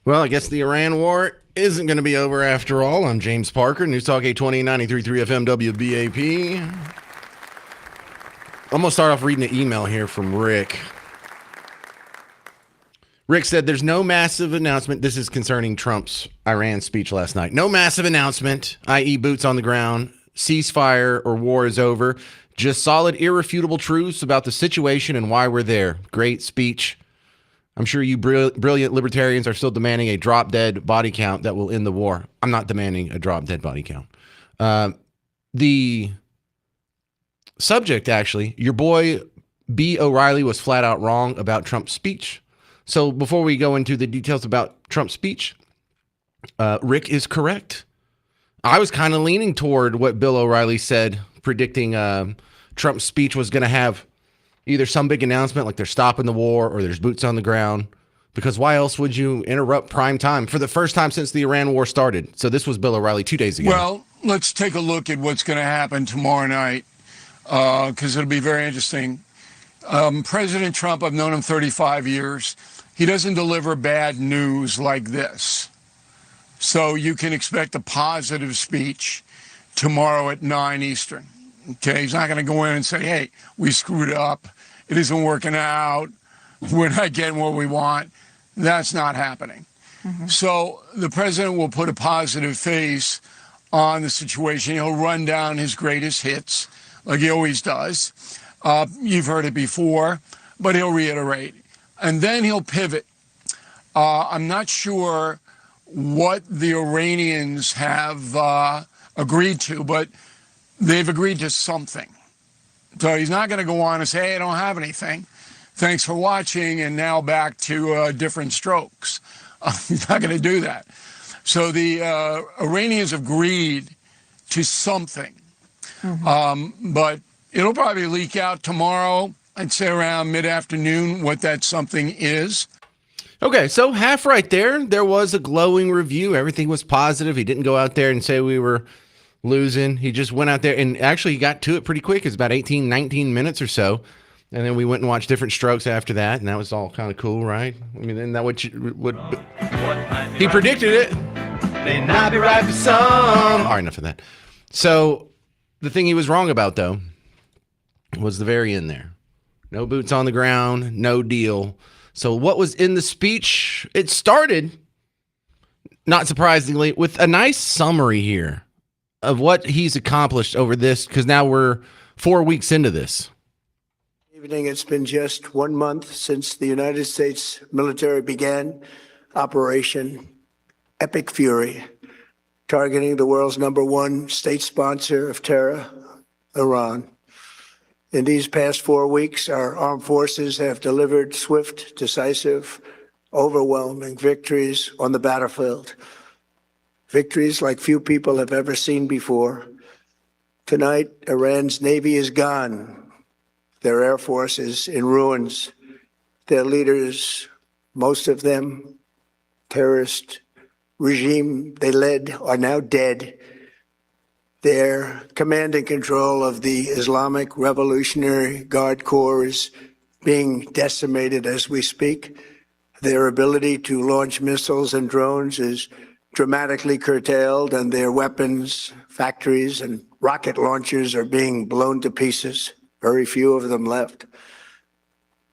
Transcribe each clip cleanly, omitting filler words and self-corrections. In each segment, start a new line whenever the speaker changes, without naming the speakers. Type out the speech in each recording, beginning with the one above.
Well, I guess the Iran war isn't going to be over after all. I'm James Parker, News Talk 820, 93.3 FM WBAP. I'm going to start off reading an email here from Rick. Rick said there's no massive announcement. This is concerning Trump's Iran speech last night. No massive announcement, i.e. boots on the ground, ceasefire or war is over. Just solid, irrefutable truths about the situation and why we're there. Great speech. I'm sure you brilliant libertarians are still demanding a drop-dead body count that will end the war. I'm not demanding a drop-dead body count. The subject, actually, your boy B. O'Reilly was flat out wrong about Trump's speech. So before we go into the details about Trump's speech, Rick is correct. I was kind of leaning toward what Bill O'Reilly said, predicting Trump's speech was going to have either some big announcement like they're stopping the war or there's boots on the ground, because why else would you interrupt prime time for the first time since the Iran war started? So this was Bill O'Reilly 2 days ago.
Well, let's take a look at what's going to happen tomorrow night, because it'll be very interesting. President Trump, I've known him 35 years. He doesn't deliver bad news like this. So you can expect a positive speech tomorrow at 9 Eastern. Okay, he's not going to go in and say, hey, we screwed up. It isn't working out. We're not getting what we want. That's not happening. So the president will put a positive face on the situation. He'll run down his greatest hits like he always does. You've heard it before, but he'll reiterate. And then he'll pivot. I'm not sure what the Iranians have agreed to, but they've agreed to something. So he's not going to go on and say, hey, I don't have anything. Thanks for watching, and now back to different strokes. He's not going to do that. So the Iranians agreed to something. But it'll probably leak out tomorrow, I'd say around mid-afternoon, what that something is.
Okay, so half right there. There was a glowing review. Everything was positive. He didn't go out there and say we were losing. He just went out there and actually got to it pretty quick. It's about 18, 19 minutes or so. And then we went and watched different strokes after that, and that was all kind of cool, right? I mean, isn't that what he predicted it? May not be right for some. All right, enough of that. So the thing he was wrong about, though, was the very end there. No boots on the ground, no deal. So what was in the speech? It started, not surprisingly, with a nice summary here of what he's accomplished over this, because now we're 4 weeks into this.
Evening, it's been just 1 month since the United States military began Operation Epic Fury, targeting the world's #1 state sponsor of terror, Iran. In these past 4 weeks, our armed forces have delivered swift, decisive, overwhelming victories on the battlefield. Victories like few people have ever seen before. Tonight, Iran's Navy is gone. Their Air Force is in ruins. Their leaders, most of them, terrorist regime they led, are now dead. Their command and control of the Islamic Revolutionary Guard Corps is being decimated as we speak. Their ability to launch missiles and drones is dramatically curtailed, and their weapons, factories, and rocket launchers are being blown to pieces. Very few of them left.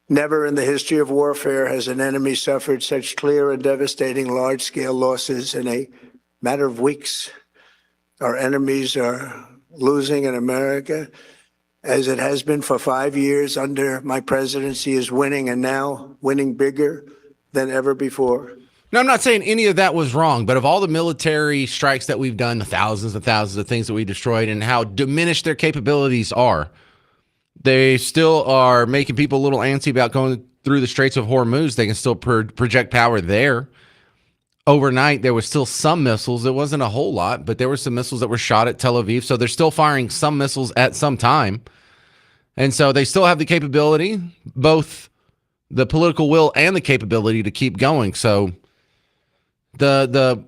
Never in the history of warfare has an enemy suffered such clear and devastating large-scale losses in a matter of weeks. Our enemies are losing in America, as it has been for 5 years under my presidency, is winning, and now winning bigger than ever before.
Now, I'm not saying any of that was wrong, but of all the military strikes that we've done, the thousands and thousands of things that we destroyed, and how diminished their capabilities are, they still are making people a little antsy about going through the Straits of Hormuz. They can still project power there. Overnight, there was still some missiles. It wasn't a whole lot, but there were some missiles that were shot at Tel Aviv. So they're still firing some missiles at some time. And so they still have the capability, both the political will and the capability to keep going. So the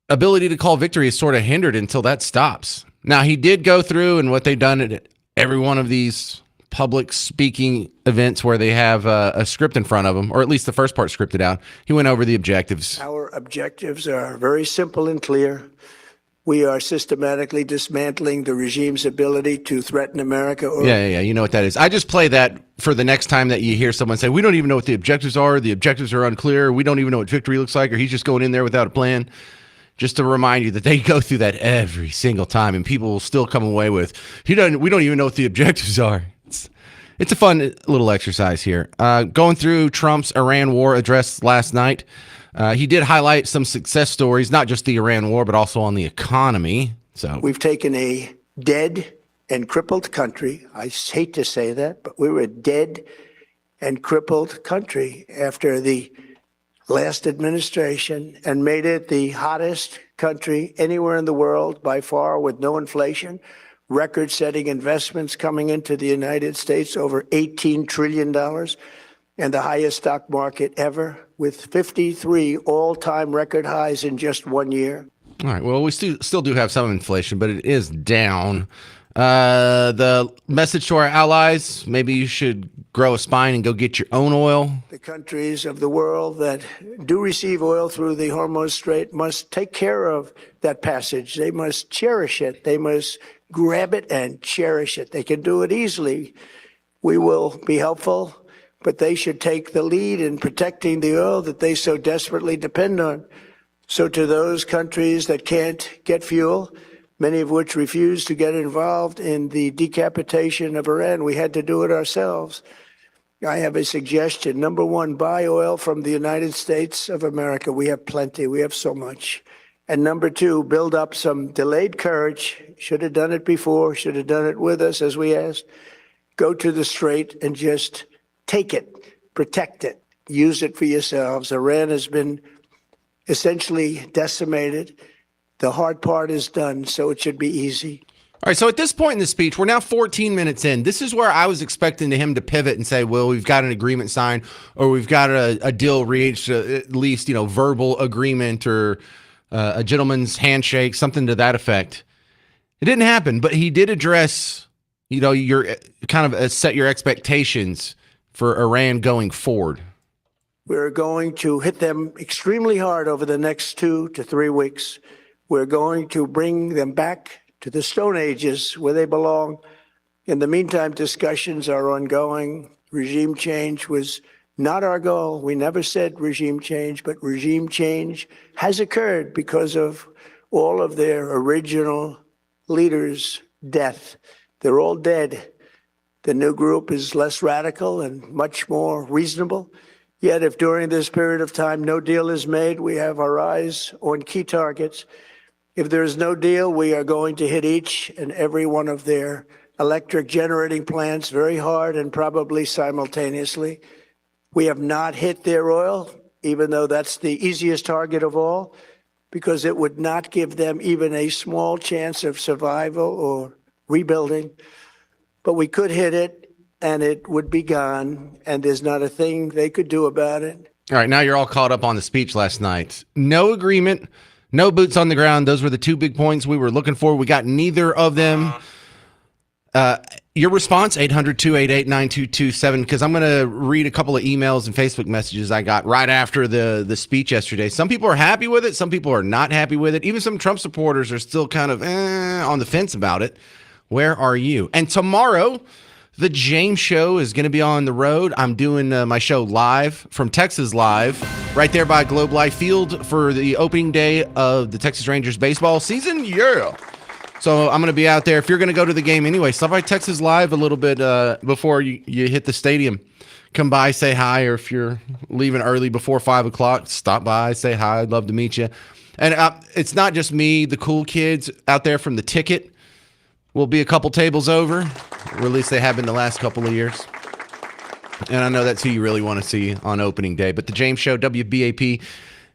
ability to call victory is sort of hindered until that stops. Now, he did go through, and what they've done at every one of these public speaking events where they have a script in front of them, or at least the first part scripted out. He went over the objectives.
Our objectives are very simple and clear. We are systematically dismantling the regime's ability to threaten America.
Yeah. You know what that is. I just play that for the next time that you hear someone say, we don't even know what the objectives are. The objectives are unclear. We don't even know what victory looks like, or he's just going in there without a plan. Just to remind you that they go through that every single time, and people will still come away with, we don't even know what the objectives are. It's a fun little exercise here. Going through Trump's Iran war address last night, he did highlight some success stories, not just the Iran war, but also on the economy. So
we've taken a dead and crippled country. I hate to say that, but we were a dead and crippled country after the last administration and made it the hottest country anywhere in the world by far, with no inflation, record-setting investments coming into the United States, over $18 trillion, and the highest stock market ever, with 53 all-time record highs in just 1 year.
All right. Well, we still do have some inflation, but it is down. The message to our allies, maybe you should grow a spine and go get your own oil.
The countries of the world that do receive oil through the Hormuz Strait must take care of that passage. They must cherish it. They must grab it and cherish it. They can do it easily. We will be helpful, but they should take the lead in protecting the oil that they so desperately depend on. So to those countries that can't get fuel, many of which refuse to get involved in the decapitation of Iran, we had to do it ourselves. I have a suggestion. Number one, buy oil from the United States of America. We have plenty. We have so much. And number two, build up some delayed courage. Should have done it before. Should have done it with us, as we asked. Go to the Strait and just take it, protect it, use it for yourselves. Iran has been essentially decimated. The hard part is done, so it should be easy.
All right, so at this point in the speech, we're now 14 minutes in. This is where I was expecting him to pivot and say, well, we've got an agreement signed, or we've got a deal reached, at least, verbal agreement or a gentleman's handshake, something to that effect. It didn't happen, but he did address, your kind of set your expectations for Iran going forward.
We're going to hit them extremely hard over the next 2 to 3 weeks. We're going to bring them back to the Stone Ages where they belong. In the meantime, discussions are ongoing. Regime change was not our goal. We never said regime change, but regime change has occurred because of all of their original leaders' death. They're all dead. The new group is less radical and much more reasonable. Yet if during this period of time no deal is made, we have our eyes on key targets. If there is no deal, we are going to hit each and every one of their electric generating plants very hard and probably simultaneously. We have not hit their oil, even though that's the easiest target of all, because it would not give them even a small chance of survival or rebuilding. But we could hit it, and it would be gone, and there's not a thing they could do about it.
All right, now you're all caught up on the speech last night. No agreement. No boots on the ground. Those were the two big points we were looking for. We got neither of them. Your response, 800-288-9227, because I'm going to read a couple of emails and Facebook messages I got right after the speech yesterday. Some people are happy with it. Some people are not happy with it. Even some Trump supporters are still kind of on the fence about it. Where are you? And tomorrow, the James Show is going to be on the road. I'm doing my show live from Texas Live, right there by Globe Life Field for the opening day of the Texas Rangers baseball season. Yeah. So I'm going to be out there. If you're going to go to the game anyway, stop by Texas Live a little bit before you hit the stadium. Come by, say hi, or if you're leaving early before 5 o'clock, stop by, say hi. I'd love to meet you. And it's not just me, the cool kids out there from the ticket. We'll be a couple tables over, or at least they have been the last couple of years. And I know that's who you really want to see on opening day. But the James Show, WBAP,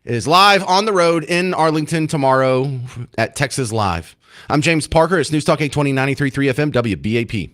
is live on the road in Arlington tomorrow at Texas Live. I'm James Parker. It's News Talk 820 93.3 FM, WBAP.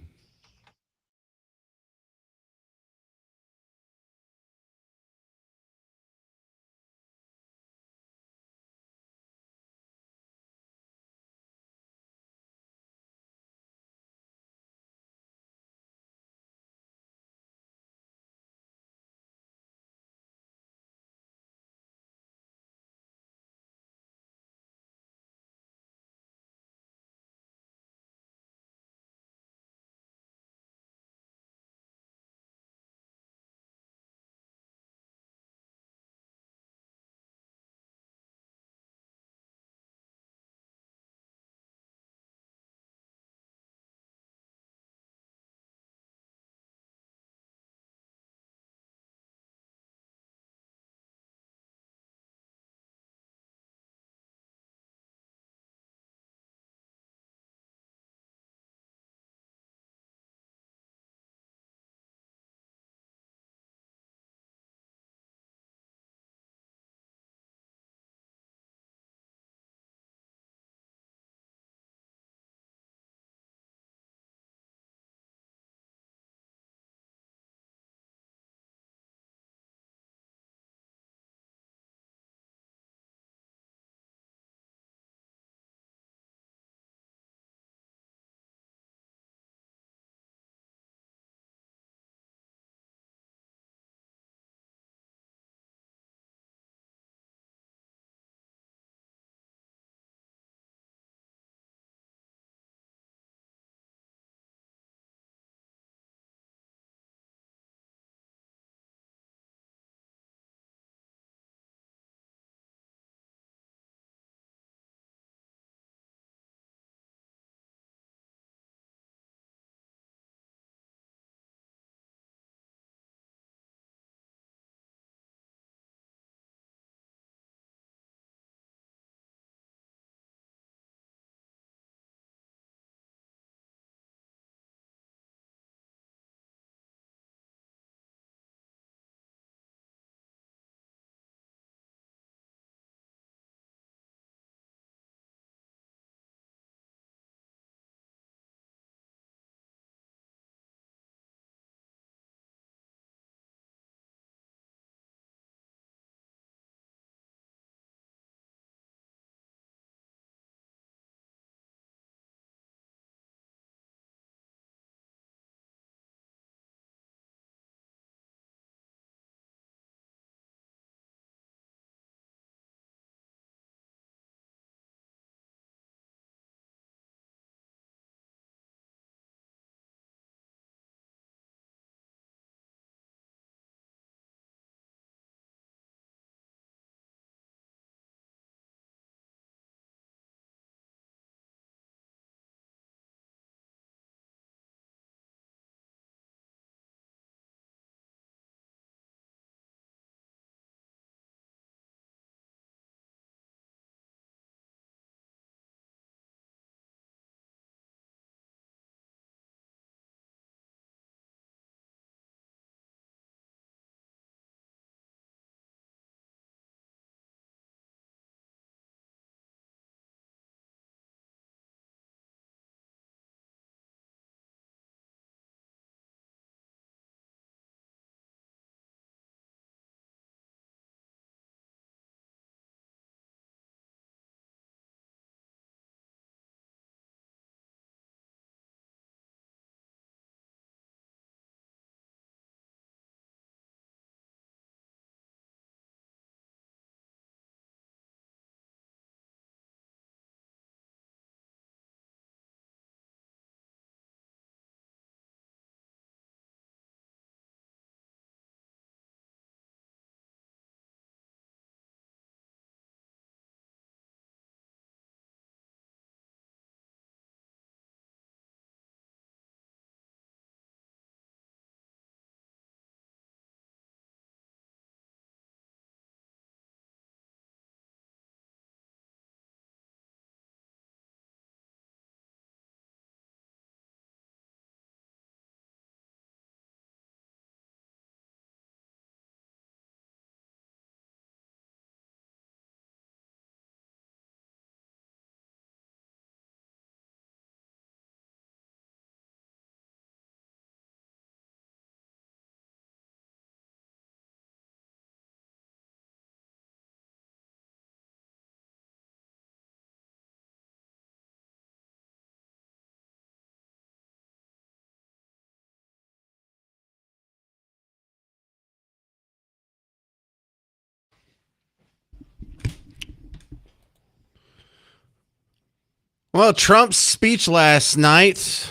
Well, Trump's speech last night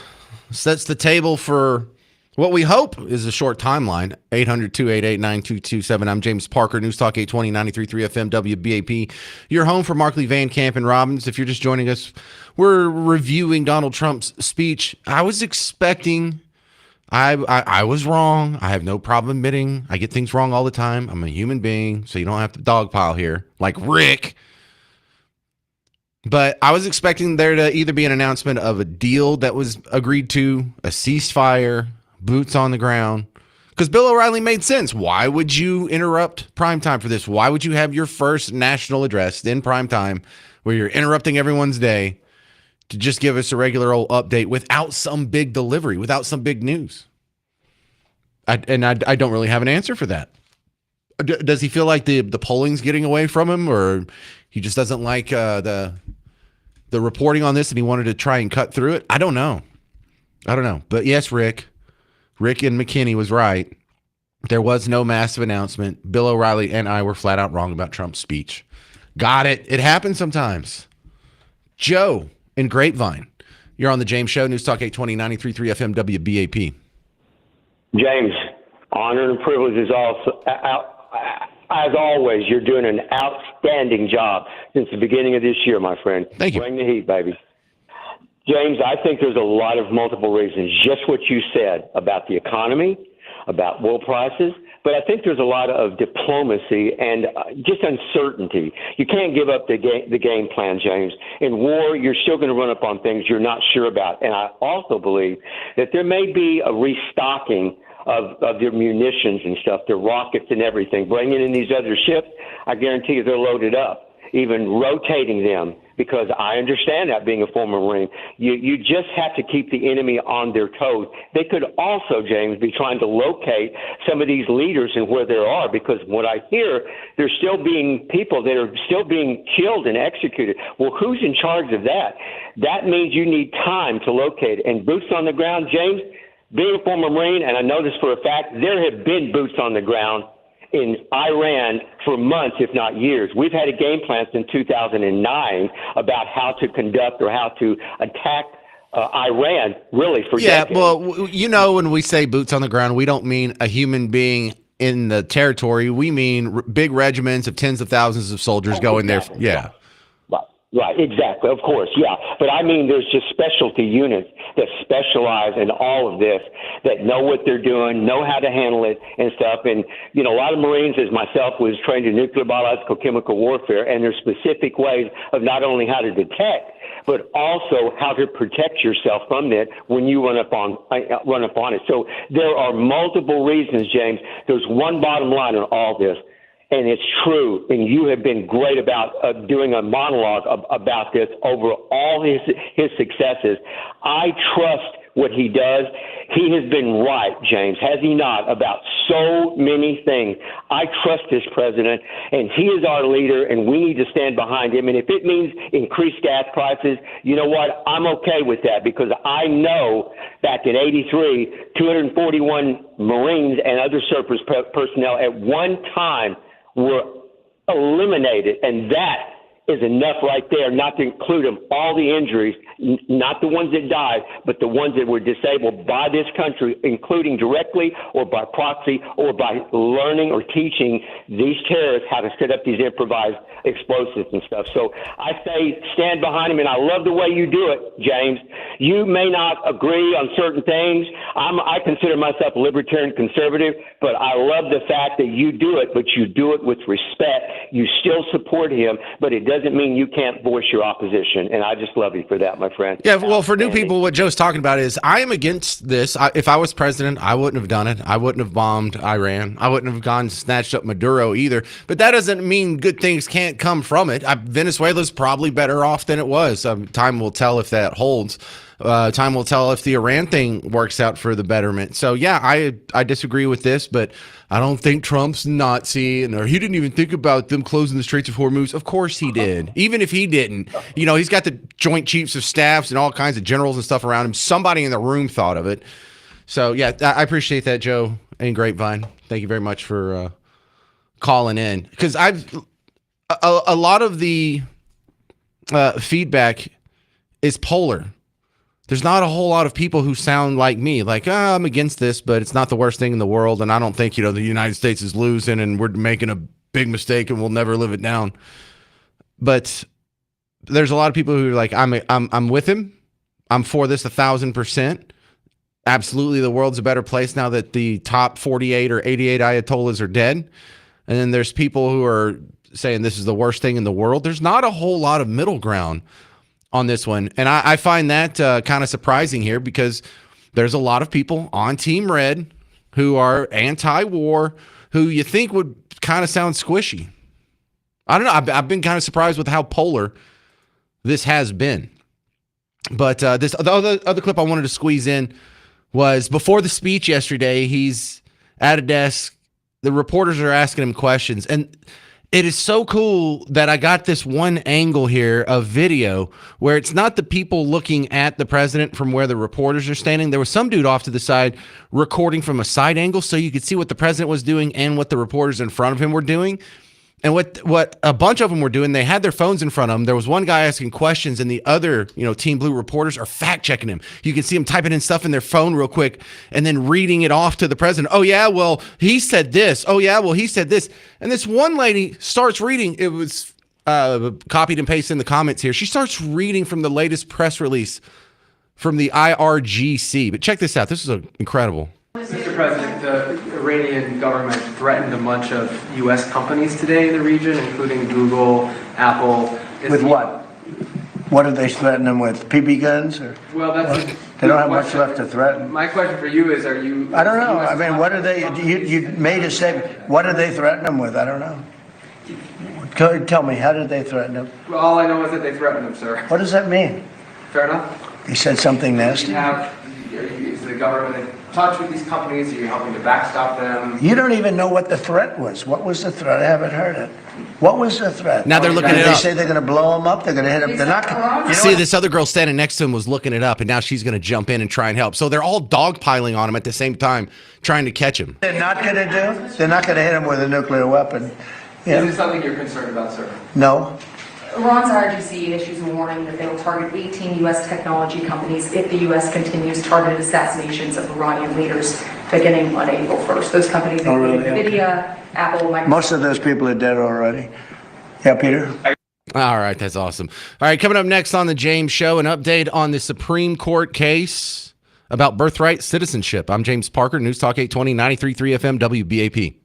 sets the table for what we hope is a short timeline. 800-288-9227. I'm James Parker, News Talk 820, 93.3 FM, WBAP. Your home for Markley, Van Camp, and Robbins. If you're just joining us, we're reviewing Donald Trump's speech. I was expecting, I was wrong. I have no problem admitting I get things wrong all the time. I'm a human being, so you don't have to dogpile here like Rick. But I was expecting there to either be an announcement of a deal that was agreed to, a ceasefire, boots on the ground. Because Bill O'Reilly made sense. Why would you interrupt primetime for this? Why would you have your first national address in primetime where you're interrupting everyone's day to just give us a regular old update without some big delivery, without some big news? I don't really have an answer for that. Does he feel like the polling's getting away from him, or he just doesn't like the reporting on this and he wanted to try and cut through it? I don't know. But yes, Rick and McKinney was right. There was no massive announcement. Bill O'Reilly and I were flat out wrong about Trump's speech. Got it. It happens sometimes. Joe in Grapevine. You're on the James Show, News Talk 820, 93.3 FM, WBAP.
James, honor and privilege is also, as always, you're doing an outstanding job since the beginning of this year, my friend.
Thank you.
Bring the heat, baby. James, I think there's a lot of multiple reasons. Just what you said about the economy, about oil prices, but I think there's a lot of diplomacy and just uncertainty. You can't give up the game plan, James. In war, you're still going to run up on things you're not sure about. And I also believe that there may be a restocking of their munitions and stuff, their rockets and everything. Bringing in these other ships, I guarantee you they're loaded up, even rotating them, because I understand that being a former Marine. You just have to keep the enemy on their toes. They could also, James, be trying to locate some of these leaders and where they are, because what I hear, there's still being people that are still being killed and executed. Well, who's in charge of that? That means you need time to locate it. And boots on the ground, James, being a former Marine, and I know this for a fact, there have been boots on the ground in Iran for months, if not years. We've had a game plan since 2009 about how to conduct or how to attack Iran, really, for decades.
Well, when we say boots on the ground, we don't mean a human being in the territory. We mean big regiments of tens of thousands of soldiers going
exactly.
there. Yeah.
Right, exactly, of course, yeah. But I mean, there's just specialty units that specialize in all of this, that know what they're doing, know how to handle it and stuff. And, a lot of Marines, as myself, was trained in nuclear, biological, chemical warfare, and there's specific ways of not only how to detect, but also how to protect yourself from that when you run up on it. So there are multiple reasons, James. There's one bottom line on all this. And it's true, and you have been great about doing a monologue about this over all his successes. I trust what he does. He has been right, James, has he not, about so many things. I trust this president, and he is our leader, and we need to stand behind him. And if it means increased gas prices, you know what? I'm okay with that, because I know back in '83, 241 Marines and other surplus personnel at one time were eliminated, and that is enough right there, not to include them, all the injuries, not the ones that died, but the ones that were disabled by this country, including directly or by proxy or by learning or teaching these terrorists how to set up these improvised explosives and stuff. So I say stand behind him, and I love the way you do it, James. You may not agree on certain things. I consider myself a libertarian conservative, but I love the fact that you do it, but you do it with respect. You still support him, but it doesn't mean you can't voice your opposition, and I just love you for that, my friend.
Yeah, well, for new people, what Joe's talking about is I am against this. If I was president, I wouldn't have done it. I wouldn't have bombed Iran. I wouldn't have gone and snatched up Maduro either. But that doesn't mean good things can't come from it. Venezuela's probably better off than it was. Time will tell if that holds. Time will tell if the Iran thing works out for the betterment. So, yeah, I disagree with this, but I don't think Trump's Nazi, or he didn't even think about them closing the Straits of Hormuz. Of course he did. Even if he didn't, he's got the Joint Chiefs of Staffs and all kinds of generals and stuff around him. Somebody in the room thought of it. So, yeah, I appreciate that, Joe and Grapevine. Thank you very much for calling in. Because a lot of the feedback is polar. There's not a whole lot of people who sound like me, like, I'm against this, but it's not the worst thing in the world. And I don't think, the United States is losing and we're making a big mistake and we'll never live it down. But there's a lot of people who are like, I'm with him. I'm for this 1,000%. Absolutely. The world's a better place now that the top 48 or 88 Ayatollahs are dead. And then there's people who are saying this is the worst thing in the world. There's not a whole lot of middle ground on this one. And I find that kind of surprising here because there's a lot of people on Team Red who are anti-war, who you think would kind of sound squishy. I don't know. I've been kind of surprised with how polar this has been. But the other clip I wanted to squeeze in was before the speech yesterday. He's at a desk. The reporters are asking him questions. And it is so cool that I got this one angle here of video where it's not the people looking at the president from where the reporters are standing. There was some dude off to the side recording from a side angle so you could see what the president was doing and what the reporters in front of him were doing. And what a bunch of them were doing, they had their phones in front of them. There was one guy asking questions, and the other, Team Blue reporters are fact checking him. You can see them typing in stuff in their phone real quick and then reading it off to the president. Oh yeah, well he said this. Oh yeah, well he said this. And this one lady starts reading. It was copied and pasted in the comments here. She starts reading from the latest press release from the IRGC. But check this out. This is incredible.
Mr. President, the Iranian government threatened a bunch of U.S. companies today in the region, including Google, Apple.
With what? What did they threaten them with? BB guns? Or
Well, that's
they don't have much left to threaten.
My question for you is: are you?
I don't know. I mean, what are they? You made a statement. What did they threaten them with? I don't know. Tell me, how did they threaten them?
Well, all I know is that they threatened them, sir.
What does that mean?
Fair enough.
They said something nasty.
Is the government in touch with these companies? Are you helping to backstop them?
You don't even know what the threat was. What was the threat? I haven't heard it. What was the threat?
Now they're looking it
Did
up.
they say they're going to blow them up? They're going to hit them? They're not.
See, this other girl standing next to him was looking it up, and now she's going to jump in and try and help. So they're all dogpiling on him at the same time, trying to catch him.
They're not going to do? They're not going to hit him with a nuclear weapon.
Is it something you're concerned about, sir?
No.
Iran's IRGC issues a warning that they will target 18 U.S. technology companies if the U.S. continues targeted assassinations of Iranian leaders beginning on April 1st. Those companies include NVIDIA, Apple, Microsoft.
Most of those people are dead already. Yeah, Peter?
All right, that's awesome. All right, coming up next on the James Show, an update on the Supreme Court case about birthright citizenship. I'm James Parker, News Talk 820, 93.3 FM, WBAP.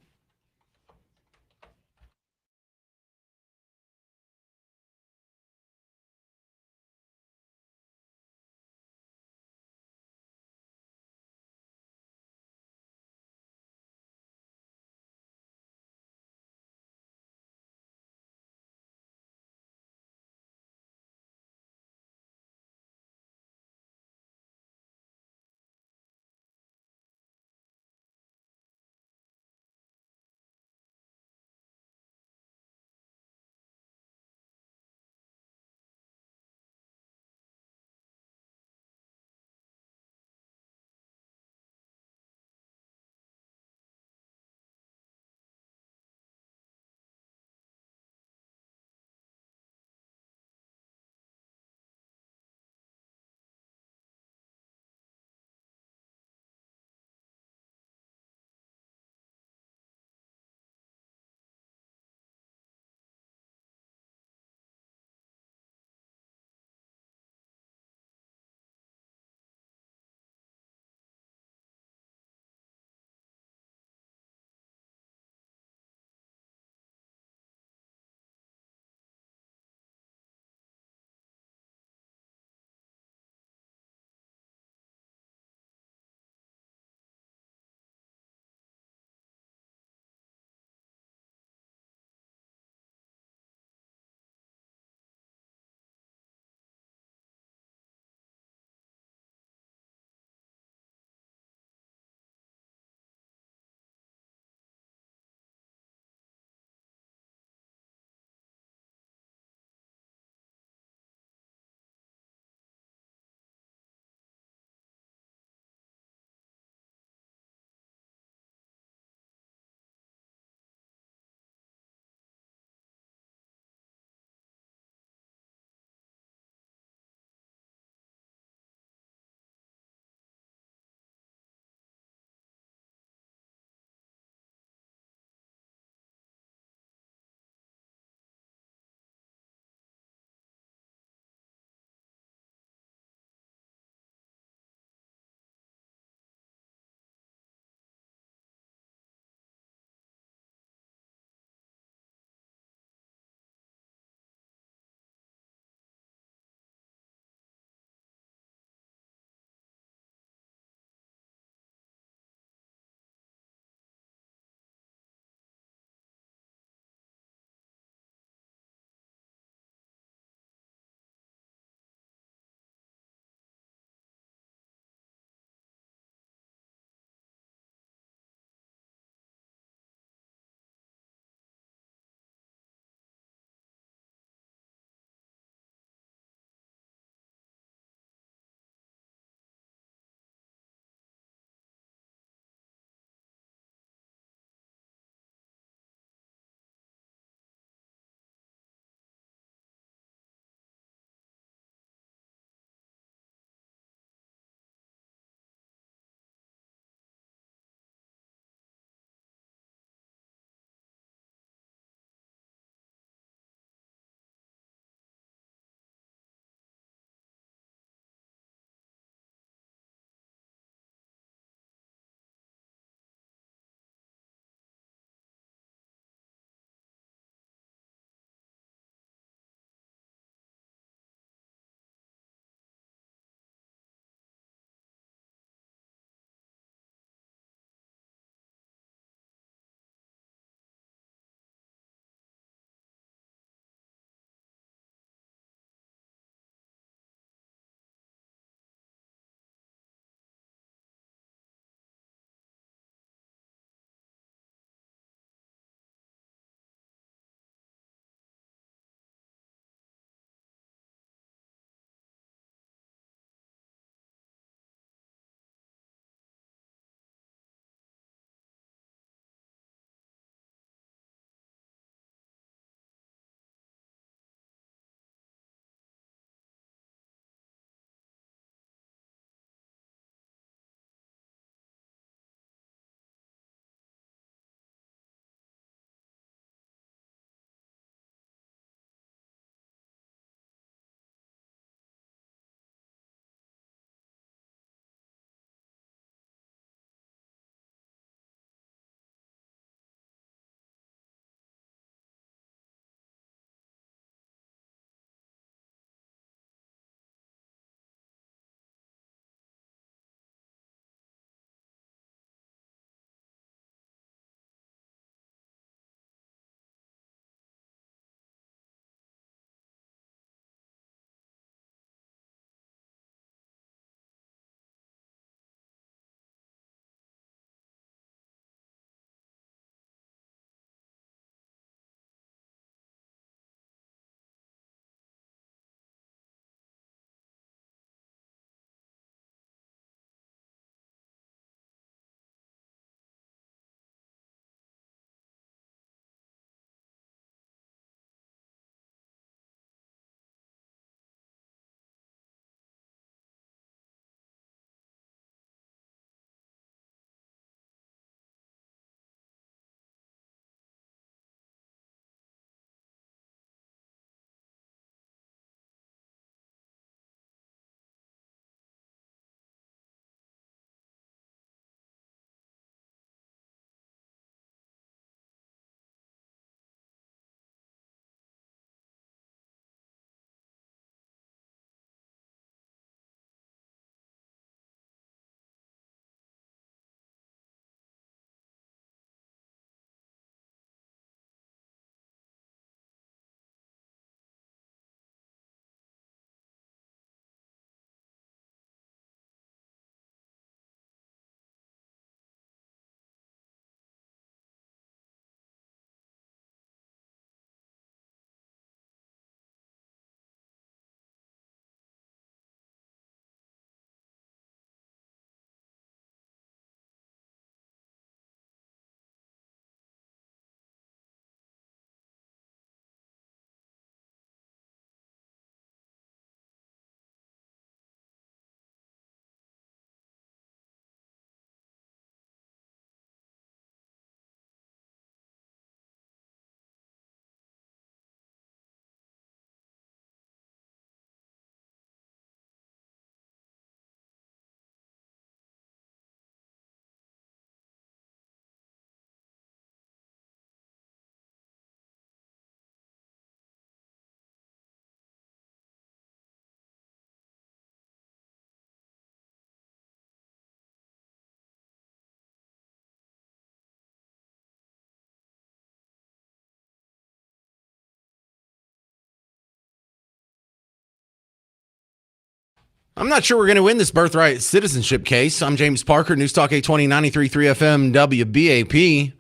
I'm not sure we're going to win this birthright citizenship case. I'm James Parker, News Talk 820, 93.3 FM, WBAP.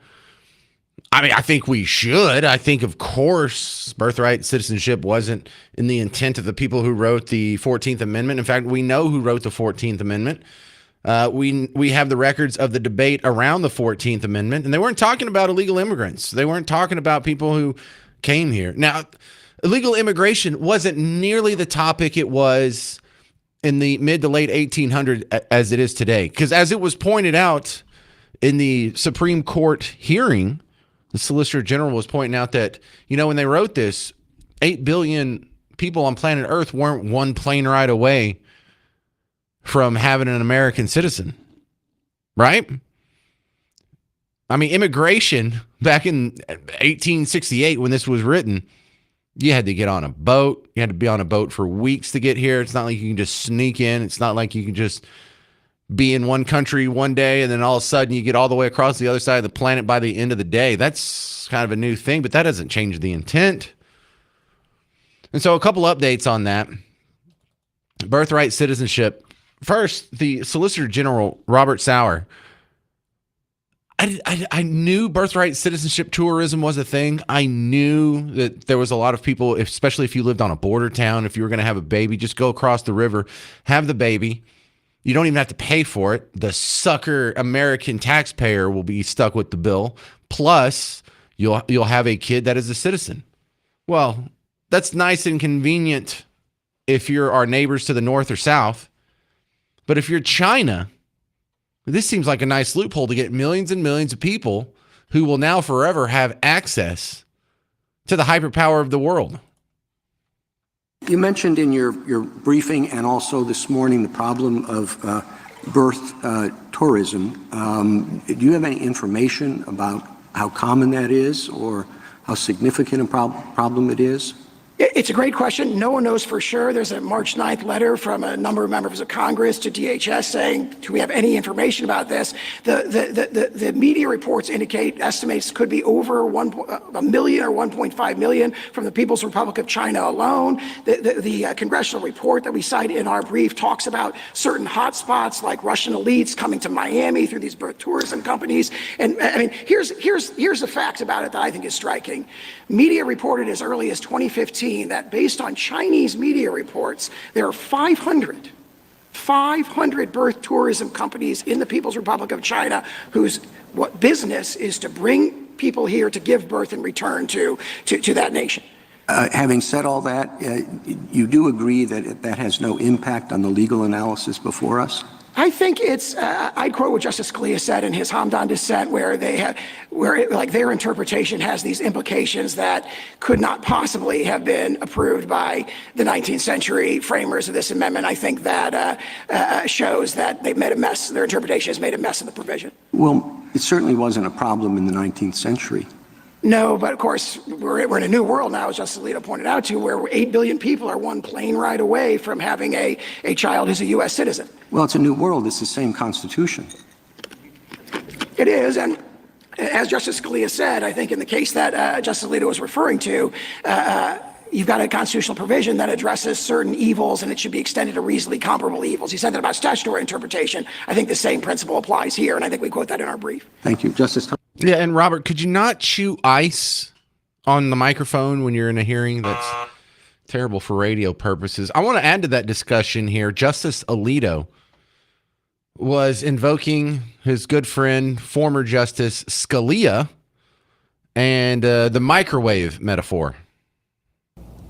I mean, I think we should. I think, of course, birthright citizenship wasn't in the intent of the people who wrote the 14th Amendment. In fact, we know who wrote the 14th Amendment. We have the records of the debate around the 14th Amendment, and they weren't talking about illegal immigrants. They weren't talking about people who came here. Now, illegal immigration wasn't nearly the topic it was in the mid to late 1800s as it is today. Because as it was pointed out in the Supreme Court hearing, the Solicitor General was pointing out that, when they wrote this, 8 billion people on planet Earth weren't one plane ride away from having an American citizen, right? I mean, immigration back in 1868 when this was written, you had to get on a boat. You had to be on a boat for weeks to get here. It's not like you can just sneak in. It's not like you can just be in one country one day and then all of a sudden you get all the way across the other side of the planet by the end of the day. That's kind of a new thing, but that doesn't change the intent. And so a couple updates on that. Birthright citizenship. First, the Solicitor General, Robert Sauer. I knew birthright citizenship tourism was a thing. I knew that there was a lot of people, especially if you lived on a border town, if you were going to have a baby, just go across the river, have the baby. You don't even have to pay for it. The sucker American taxpayer will be stuck with the bill. Plus, you'll have a kid that is a citizen. Well, that's nice and convenient if you're our neighbors to the north or south. But if you're China, this seems like a nice loophole to get millions and millions of people who will now forever have access to the hyperpower of the world.
You mentioned in your briefing and also this morning the problem of birth tourism. Do you have any information about how common that is or how significant a problem it is?
It's a great question. No one knows for sure. There's a March 9th letter from a number of members of Congress to DHS saying, do we have any information about this? The media reports indicate estimates could be over 1 million or 1.5 million from the People's Republic of China alone. The congressional report that we cite in our brief talks about certain hotspots like Russian elites coming to Miami through these birth tourism companies. And I mean, here's the fact about it that I think is striking. Media reported as early as 2015 that based on Chinese media reports, there are 500 birth tourism companies in the People's Republic of China whose business is to bring people here to give birth and return to that nation.
Having said all that, you do agree that that has no impact on the legal analysis before us?
I think it's, I'd quote what Justice Scalia said in his Hamdan dissent, where their interpretation has these implications that could not possibly have been approved by the 19th century framers of this amendment. I think that shows that they've made a mess. Their interpretation has made a mess of the provision.
Well, it certainly wasn't a problem in the 19th century.
No, but of course, we're in a new world now, as Justice Alito pointed out, where 8 billion people are one plane ride away from having a child who's a U.S. citizen.
Well, it's a new world. It's the same Constitution.
It is, and as Justice Scalia said, I think in the case that Justice Alito was referring to, you've got a constitutional provision that addresses certain evils, and it should be extended to reasonably comparable evils. He said that about statutory interpretation. I think the same principle applies here, and I think we quote that in our brief.
Thank you. Justice Thomas.
Yeah, and Robert, could you not chew ice on the microphone when you're in a hearing? That's terrible for radio purposes. I want to add to that discussion here. Justice Alito was invoking his good friend, former Justice Scalia, and the microwave metaphor.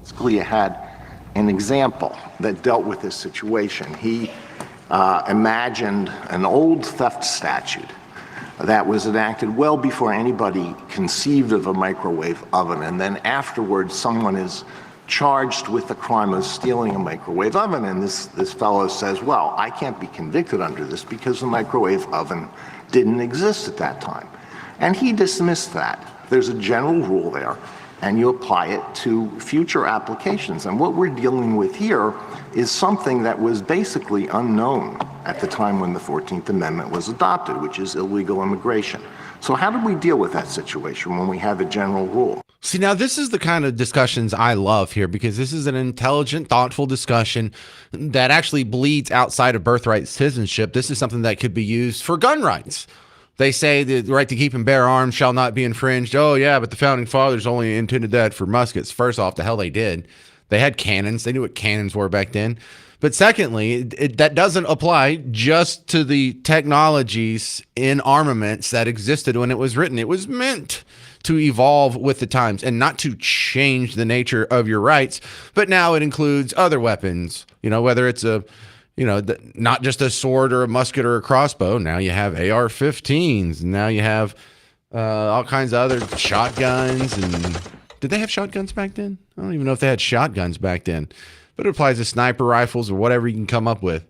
Scalia had an example that dealt with this situation. He imagined an old theft statute that was enacted well before anybody conceived of a microwave oven, and then afterwards someone is charged with the crime of stealing a microwave oven, and this fellow says, well, I can't be convicted under this because the microwave oven didn't exist at that time. And he dismissed that. There's a general rule there, and you apply it to future applications. And what we're dealing with here is something that was basically unknown at the time when the 14th Amendment was adopted, which is illegal immigration. So how do we deal with that situation when we have a general rule?
See, now this is the kind of discussions I love here because this is an intelligent, thoughtful discussion that actually bleeds outside of birthright citizenship. This is something that could be used for gun rights. They say the right to keep and bear arms shall not be infringed. Oh, yeah, but the founding fathers only intended that for muskets. First off, the hell they did. They had cannons. They knew what cannons were back then. But secondly, that doesn't apply just to the technologies in armaments that existed when it was written. It was meant to evolve with the times and not to change the nature of your rights. But now it includes other weapons, whether it's not just a sword or a musket or a crossbow. Now you have AR-15s. Now you have all kinds of other shotguns. And did they have shotguns back then? I don't even know if they had shotguns back then. But it applies to sniper rifles or whatever you can come up with.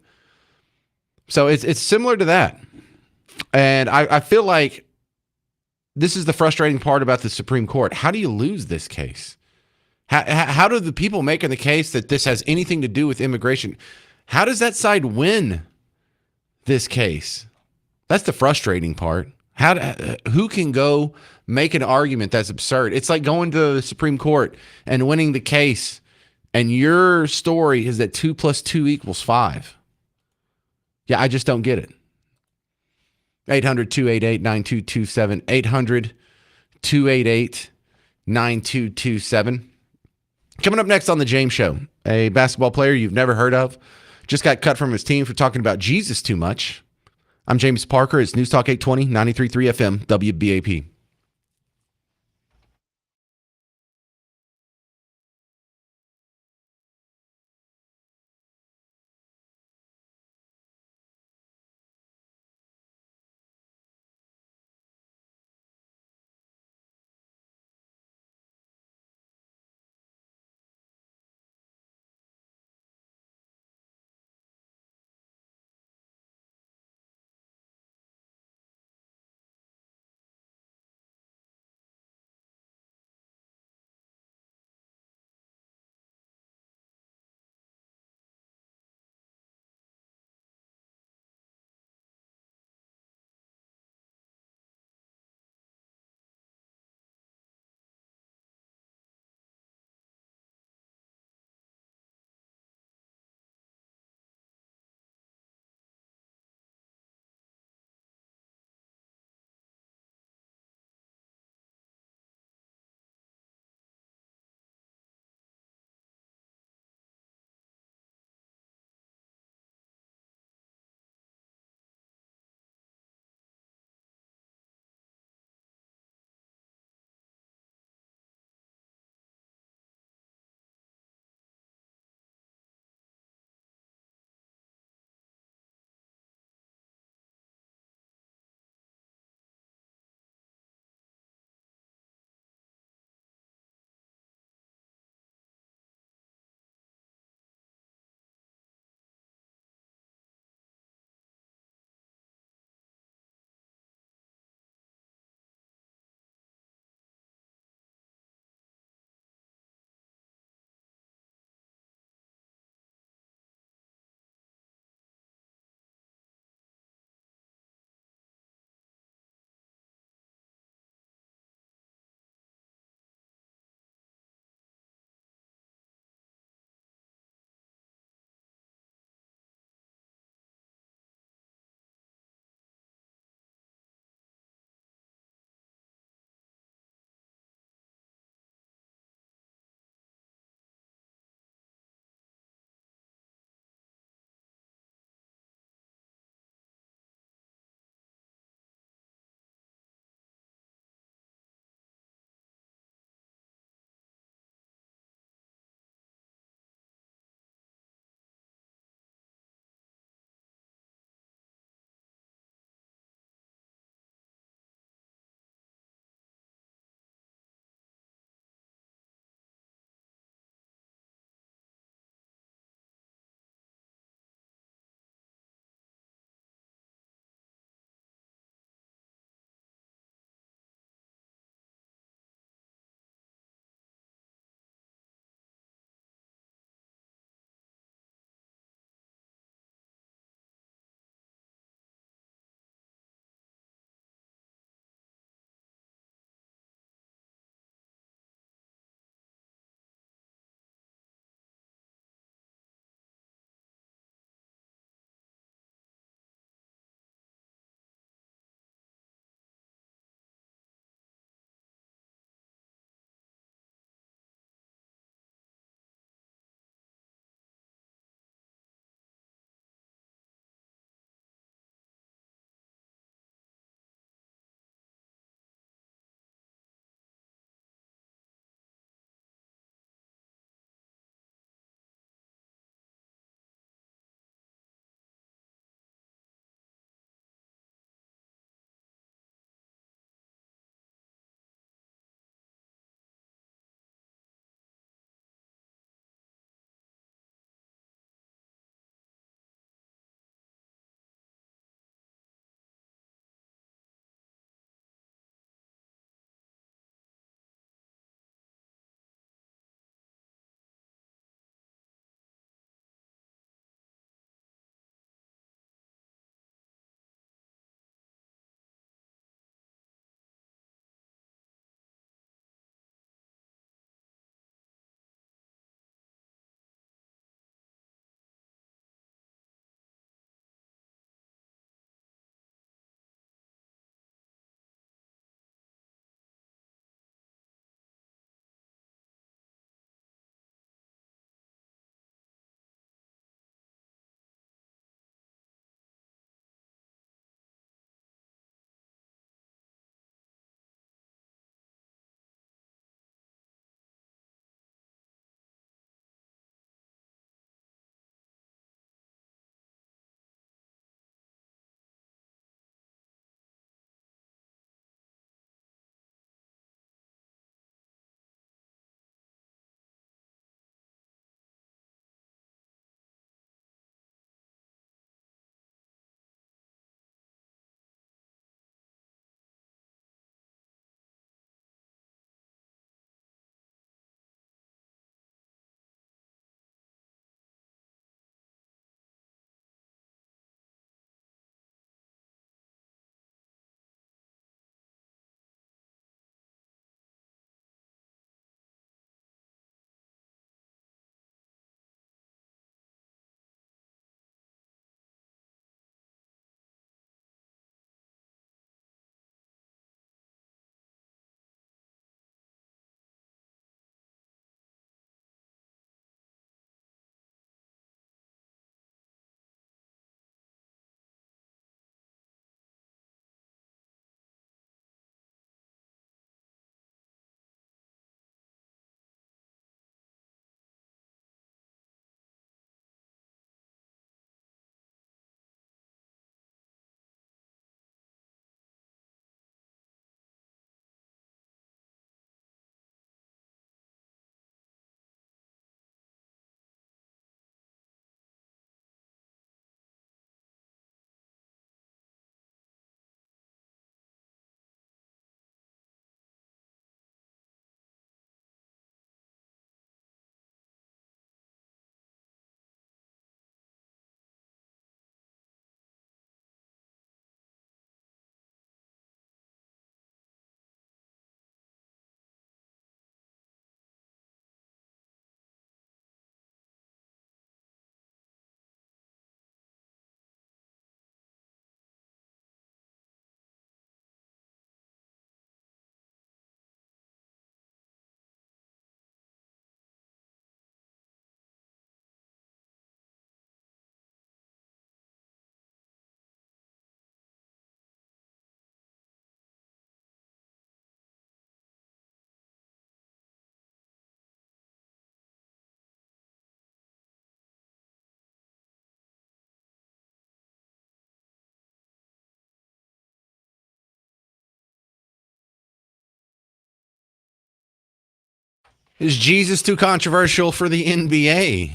So it's similar to that. And I feel like this is the frustrating part about the Supreme Court. How do you lose this case? How do the people making the case that this has anything to do with immigration, how does that side win this case? That's the frustrating part. Who can go make an argument that's absurd? It's like going to the Supreme Court and winning the case, and your story is that 2 + 2 = 5. Yeah, I just don't get it. 800-288-9227. 800-288-9227. Coming up next on The James Show, a basketball player you've never heard of just got cut from his team for talking about Jesus too much. I'm James Parker. It's News Talk 820, 93.3 FM, WBAP. Is Jesus too controversial for the NBA?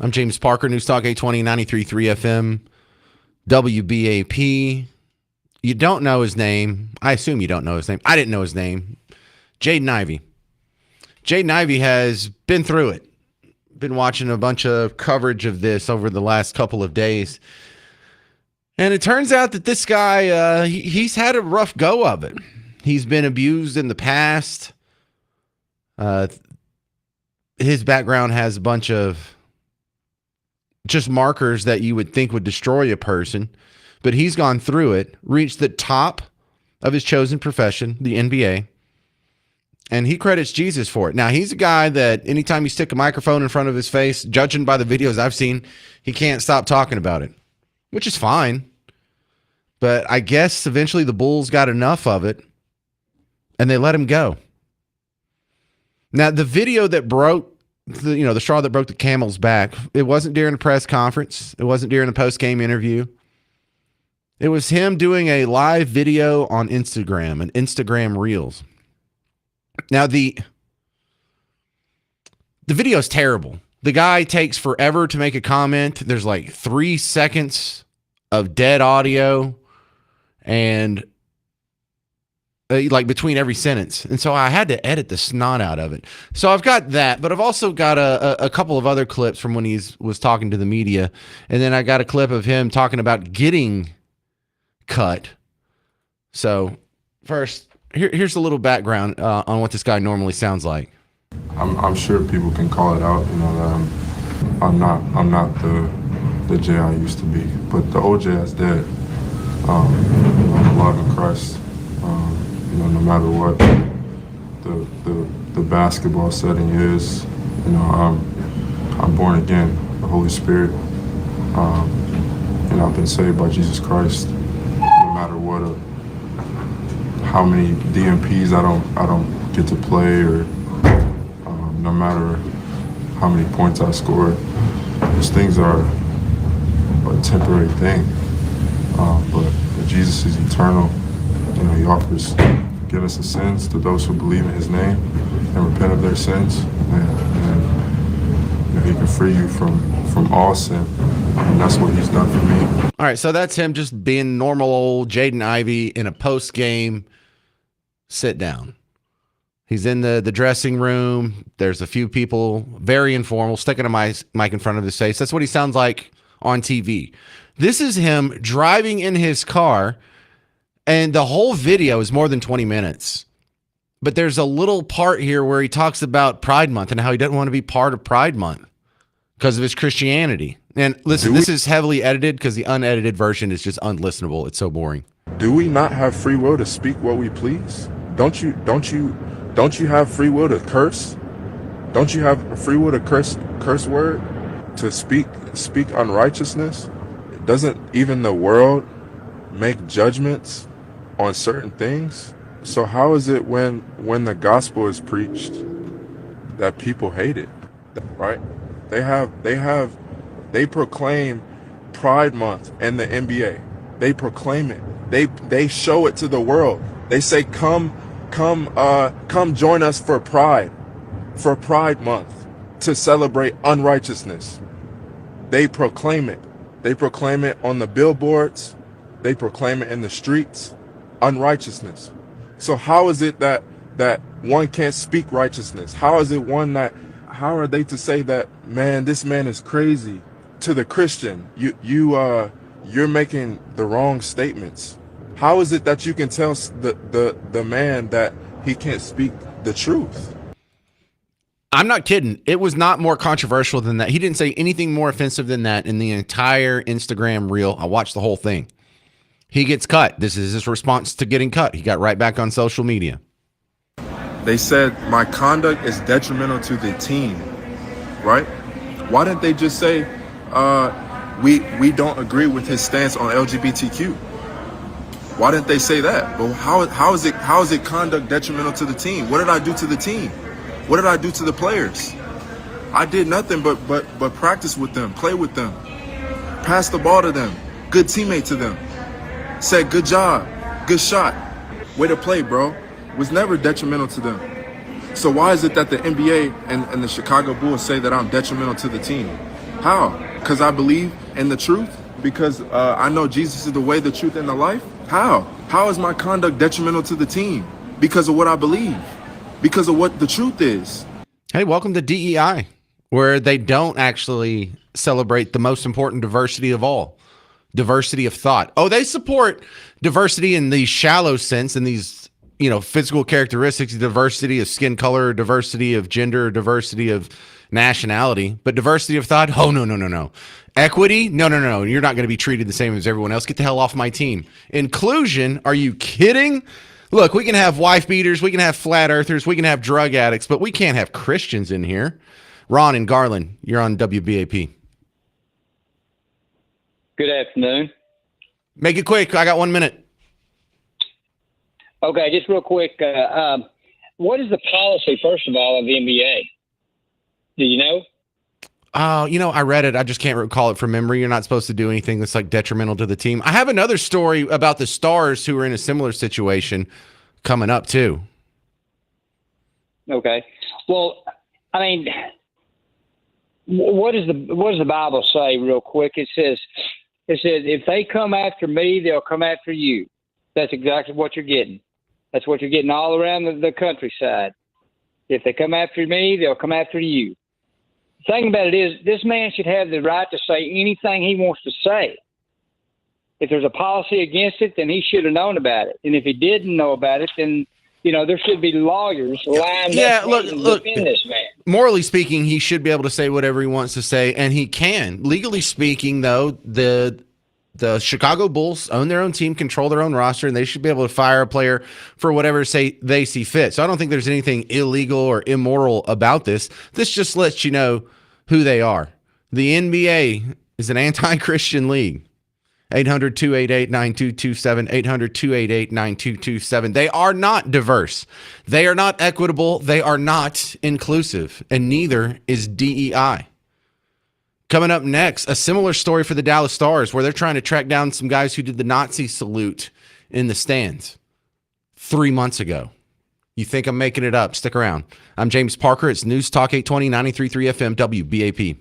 I'm James Parker, News Talk 820, 93.3 FM, WBAP. You don't know his name. I assume you don't know his name. I didn't know his name. Jaden Ivey. Jaden Ivey has been through it. Been watching a bunch of coverage of this over the last couple of days. And it turns out that this guy, he's had a rough go of it. He's been abused in the past. His background has a bunch of just markers that you would think would destroy a person. But he's gone through it, reached the top of his chosen profession, the NBA. And he credits Jesus for it. Now, he's a guy that anytime you stick a microphone in front of his face, judging by the videos I've seen, he can't stop talking about it, which is fine. But I guess eventually the Bulls got enough of it, and they let him go. Now, the video that broke, the straw that broke the camel's back, it wasn't during a press conference. It wasn't during a post-game interview. It was him doing a live video on Instagram, an Instagram Reels. Now, the video is terrible. The guy takes forever to make a comment. There's like 3 seconds of dead audio and like between every sentence. And so I had to edit the snot out of it. So I've got that, but I've also got a couple of other clips from when he was talking to the media. And then I got a clip of him talking about getting cut. So first, here's a little background on what this guy normally sounds like.
I'm sure people can call it out, that I'm not the Jay I used to be, but the old Jay is dead. I'm alive in Christ. No matter what the basketball setting is, I'm born again, the Holy Spirit. I've been saved by Jesus Christ. No matter what, how many DMPs I don't get to play, or no matter how many points I score, those things are a temporary thing. But Jesus is eternal. He offers forgiveness of sins to those who believe in his name and repent of their sins. And he can free you from all sin. And that's what he's done for me.
All right, so that's him just being normal old Jaden Ivey in a post-game sit down. He's in the dressing room. There's a few people, very informal, sticking a mic in front of his face. That's what he sounds like on TV. This is him driving in his car, and the whole video is more than 20 minutes. But there's a little part here where he talks about Pride Month and how he doesn't want to be part of Pride Month because of his Christianity. And listen, this is heavily edited because the unedited version is just unlistenable. It's so boring.
Do we not have free will to speak what we please? Don't you have free will to curse? Don't you have free will to curse word? To speak unrighteousness? Doesn't even the world make judgments on certain things? So how is it when the gospel is preached that people hate it? Right? They proclaim Pride Month in the NBA. They proclaim it. They show it to the world. They say, come join us for Pride Month to celebrate unrighteousness. They proclaim it. They proclaim it on the billboards. They proclaim it in the streets. Unrighteousness. So how is it that one can't speak righteousness? How is it how are they to say that, man, this man is crazy? To the Christian, you're making the wrong statements. How is it that you can tell the man that he can't speak the truth?
I'm not kidding. It was not more controversial than that. He didn't say anything more offensive than that in the entire Instagram reel. I watched the whole thing. He gets cut. This is his response to getting cut. He got right back on social media.
They said my conduct is detrimental to the team, right? Why didn't they just say we don't agree with his stance on LGBTQ? Why didn't they say that? But how is it conduct detrimental to the team? What did I do to the team? What did I do to the players? I did nothing but practice with them, play with them, pass the ball to them, good teammate to them. Said good job, good shot, way to play, bro. Was never detrimental to them. So why is it that the NBA and the Chicago Bulls say that I'm detrimental to the team? How? Because I believe in the truth? Because I know Jesus is the way, the truth, and the life? How? How is my conduct detrimental to the team? Because of what I believe. Because of what the truth is.
Hey, welcome to DEI, where they don't actually celebrate the most important diversity of all, diversity of thought. Oh, they support diversity in the shallow sense, in these, physical characteristics, diversity of skin color, diversity of gender, diversity of nationality, but diversity of thought. Oh, no, no, no, no. Equity? No, no, no. You're not going to be treated the same as everyone else. Get the hell off my team. Inclusion? Are you kidding? Look, we can have wife beaters, we can have flat earthers, we can have drug addicts, but we can't have Christians in here. Ron and Garland, you're on WBAP.
Good afternoon.
Make it quick. I got 1 minute.
Okay, just real quick. What is the policy, first of all, of the NBA? Do you know?
I read it. I just can't recall it from memory. You're not supposed to do anything that's like detrimental to the team. I have another story about the Stars who are in a similar situation coming up too.
Okay. Well, I mean, what does the Bible say, real quick? It says if they come after me, they'll come after you. That's exactly what you're getting. That's what you're getting all around the countryside. If they come after me, they'll come after you. The thing about it is, this man should have the right to say anything he wants to say. If there's a policy against it, then he should have known about it. And if he didn't know about it, then, there should be lawyers lined up to defend this man.
Morally speaking, he should be able to say whatever he wants to say, and he can. Legally speaking, though, the Chicago Bulls own their own team, control their own roster, and they should be able to fire a player for whatever they see fit. So I don't think there's anything illegal or immoral about this. This just lets you know who they are. The NBA is an anti-Christian league. 800-288-9227, 800-288-9227. They are not diverse. They are not equitable. They are not inclusive, and neither is DEI. Coming up next, a similar story for the Dallas Stars where they're trying to track down some guys who did the Nazi salute in the stands 3 months ago. You think I'm making it up? Stick around. I'm James Parker. It's News Talk 820, 93.3 FM, WBAP.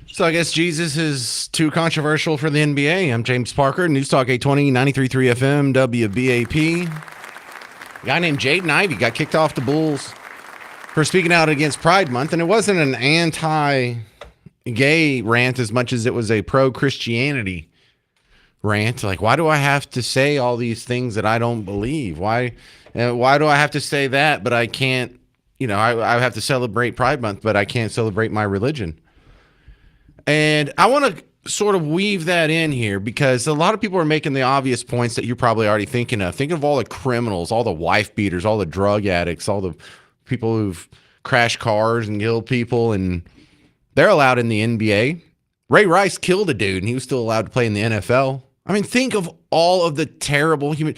So I guess Jesus is too controversial for the NBA. I'm James Parker, News Talk 820, 93.3 FM, WBAP. A guy named Jaden Ivey got kicked off the Bulls for speaking out against Pride Month, and it wasn't an anti-gay rant as much as it was a pro-Christianity rant. Like, why do I have to say all these things that I don't believe? Why do I have to say that, but I can't, I have to celebrate Pride Month, but I can't celebrate my religion? And I want to sort of weave that in here because a lot of people are making the obvious points that you're probably already thinking of. Think of all the criminals, all the wife beaters, all the drug addicts, all the people who've crashed cars and killed people, and they're allowed in the NBA. Ray Rice killed a dude, and he was still allowed to play in the NFL. I mean, think of all of the terrible human...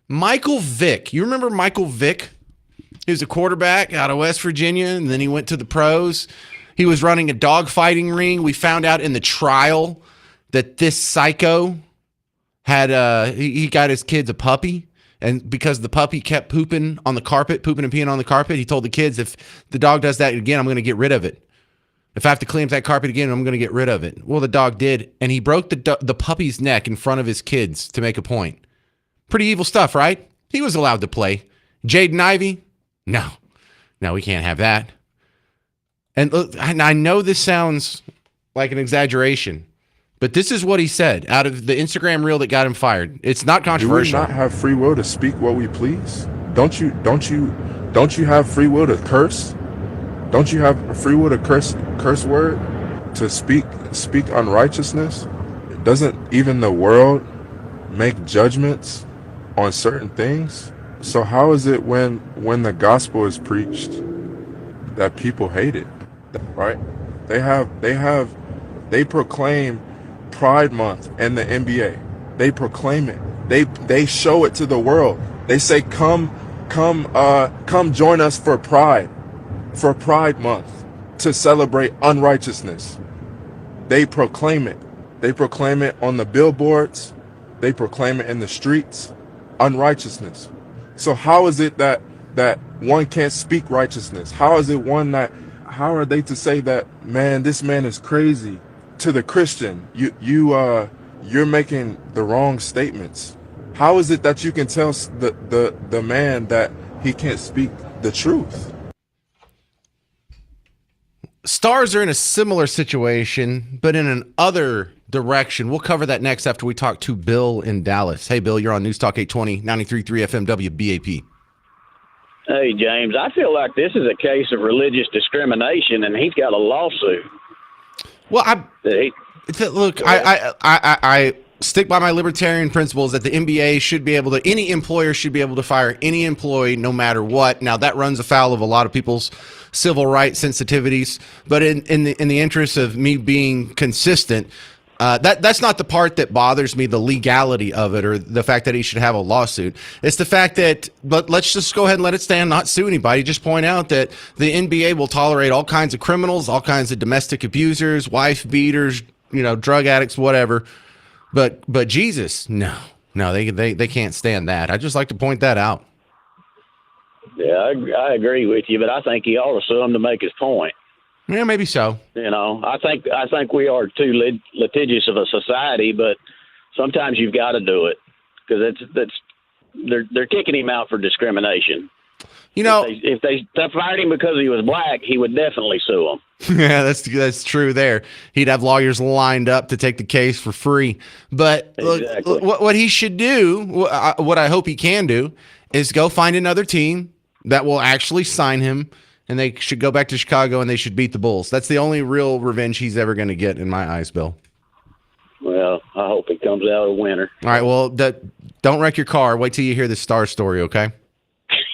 Michael Vick. You remember Michael Vick? He was a quarterback out of West Virginia, and then he went to the pros. He was running a dogfighting ring. We found out in the trial that this psycho had he got his kids a puppy, and because the puppy kept pooping on the carpet, pooping and peeing on the carpet, he told the kids, if the dog does that again, I'm going to get rid of it. If I have to clean up that carpet again, I'm going to get rid of it. Well, the dog did, and he broke the puppy's neck in front of his kids to make a point. Pretty evil stuff, right? He was allowed to play. Jaden Ivey? No, we can't have that. And look, I know this sounds like an exaggeration, but this is what he said out of the Instagram reel that got him fired. It's not controversial.
Do we not have free will to speak what we please? Don't you have free will to curse? Don't you have free will to curse word? To speak unrighteousness? Doesn't even the world make judgments on certain things? So how is it when the gospel is preached that people hate it? Right? They proclaim Pride Month and the NBA. They proclaim it. They show it to the world. They say, come join us for Pride Month to celebrate unrighteousness. They proclaim it. They proclaim it on the billboards. They proclaim it in the streets. Unrighteousness. So how is it that one can't speak righteousness? How are they to say that, man, this man is crazy to the Christian? You're making the wrong statements. How is it that you can tell the man that he can't speak the truth?
Stars are in a similar situation, but in an other direction. We'll cover that next after we talk to Bill in Dallas. Hey, Bill, you're on News Talk 820, 93.3 FM WBAP.
Hey, James, I feel like this is a case of religious discrimination, and he's got a lawsuit.
Well, look, I stick by my libertarian principles that the NBA should be able to, any employer should be able to fire any employee no matter what. Now, that runs afoul of a lot of people's civil rights sensitivities, but in the interest of me being consistent, that's not the part that bothers me, the legality of it or the fact that he should have a lawsuit. It's the fact that, but let's just go ahead and let it stand, not sue anybody. Just point out that the NBA will tolerate all kinds of criminals, all kinds of domestic abusers, wife beaters, drug addicts, whatever. But Jesus, no, they can't stand that. I just like to point that out.
Yeah, I agree with you, but I think he ought to sue him to make his point.
Yeah, maybe so.
I think we are too litigious of a society, but sometimes you've got to do it because they're kicking him out for discrimination. If they fired him because he was black, he would definitely sue him.
Yeah, that's true there. He'd have lawyers lined up to take the case for free. But
exactly.
Look, what he should do, what I hope he can do, is go find another team that will actually sign him, and they should go back to Chicago and they should beat the Bulls. That's the only real revenge he's ever going to get in my eyes, Bill.
Well, I hope he comes out a winner.
All right, well, don't wreck your car. Wait till you hear the Star story, okay?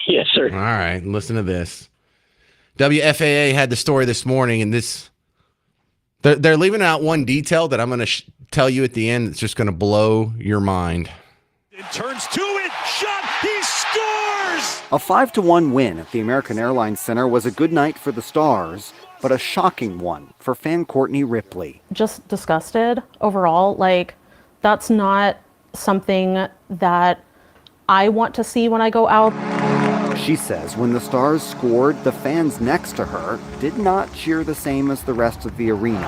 Yes, sir.
All right, listen to this. WFAA had the story this morning, and they're leaving out one detail that I'm going to tell you at the end. It's just going to blow your mind.
It turns to it, shot, he scores!
A 5-1 win at the American Airlines Center was a good night for the Stars, but a shocking one for fan Courtney Ripley.
Just disgusted overall. That's not something that I want to see when I go out.
She says when the Stars scored, the fans next to her did not cheer the same as the rest of the arena.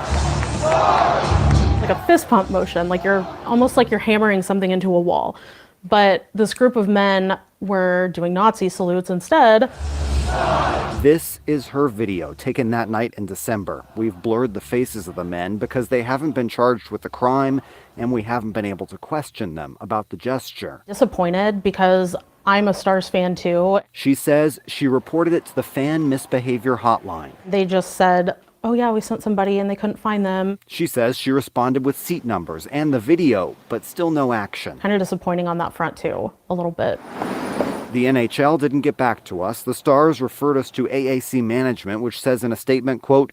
Like a fist pump motion, like you're almost like you're hammering something into a wall. But this group of men were doing Nazi salutes instead.
This is her video taken that night in December. We've blurred the faces of the men because they haven't been charged with the crime, and we haven't been able to question them about the gesture.
Disappointed because I'm a Stars fan too.
She says she reported it to the fan misbehavior hotline.
They just said, oh yeah, we sent somebody and they couldn't find them.
She says she responded with seat numbers and the video, but still no action.
Kind of disappointing on that front too, a little bit.
The NHL didn't get back to us. The Stars referred us to AAC management, which says in a statement, quote,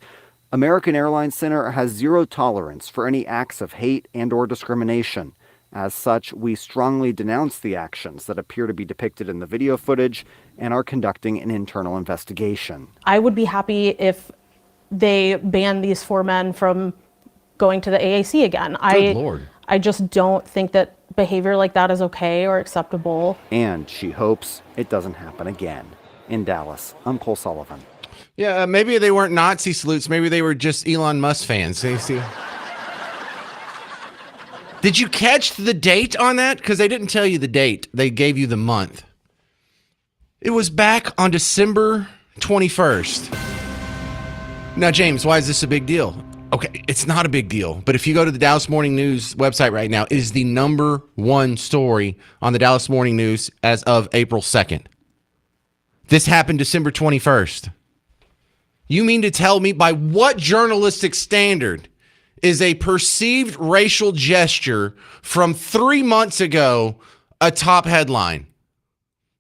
American Airlines Center has zero tolerance for any acts of hate and or discrimination. As such, we strongly denounce the actions that appear to be depicted in the video footage and are conducting an internal investigation.
I would be happy if they banned these 4 men from going to the AAC again.
Good Lord.
I just don't think that behavior like that is okay or acceptable.
And she hopes it doesn't happen again. In Dallas, I'm Cole Sullivan.
Yeah, maybe they weren't Nazi salutes. Maybe they were just Elon Musk fans. See? Did you catch the date on that? Because they didn't tell you the date. They gave you the month. It was back on December 21st. Now, James, why is this a big deal? Okay, it's not a big deal, but if you go to the Dallas Morning News website right now, it is the #1 story on the Dallas Morning News as of April 2nd. This happened December 21st. You mean to tell me by what journalistic standard is a perceived racial gesture from 3 months ago a top headline?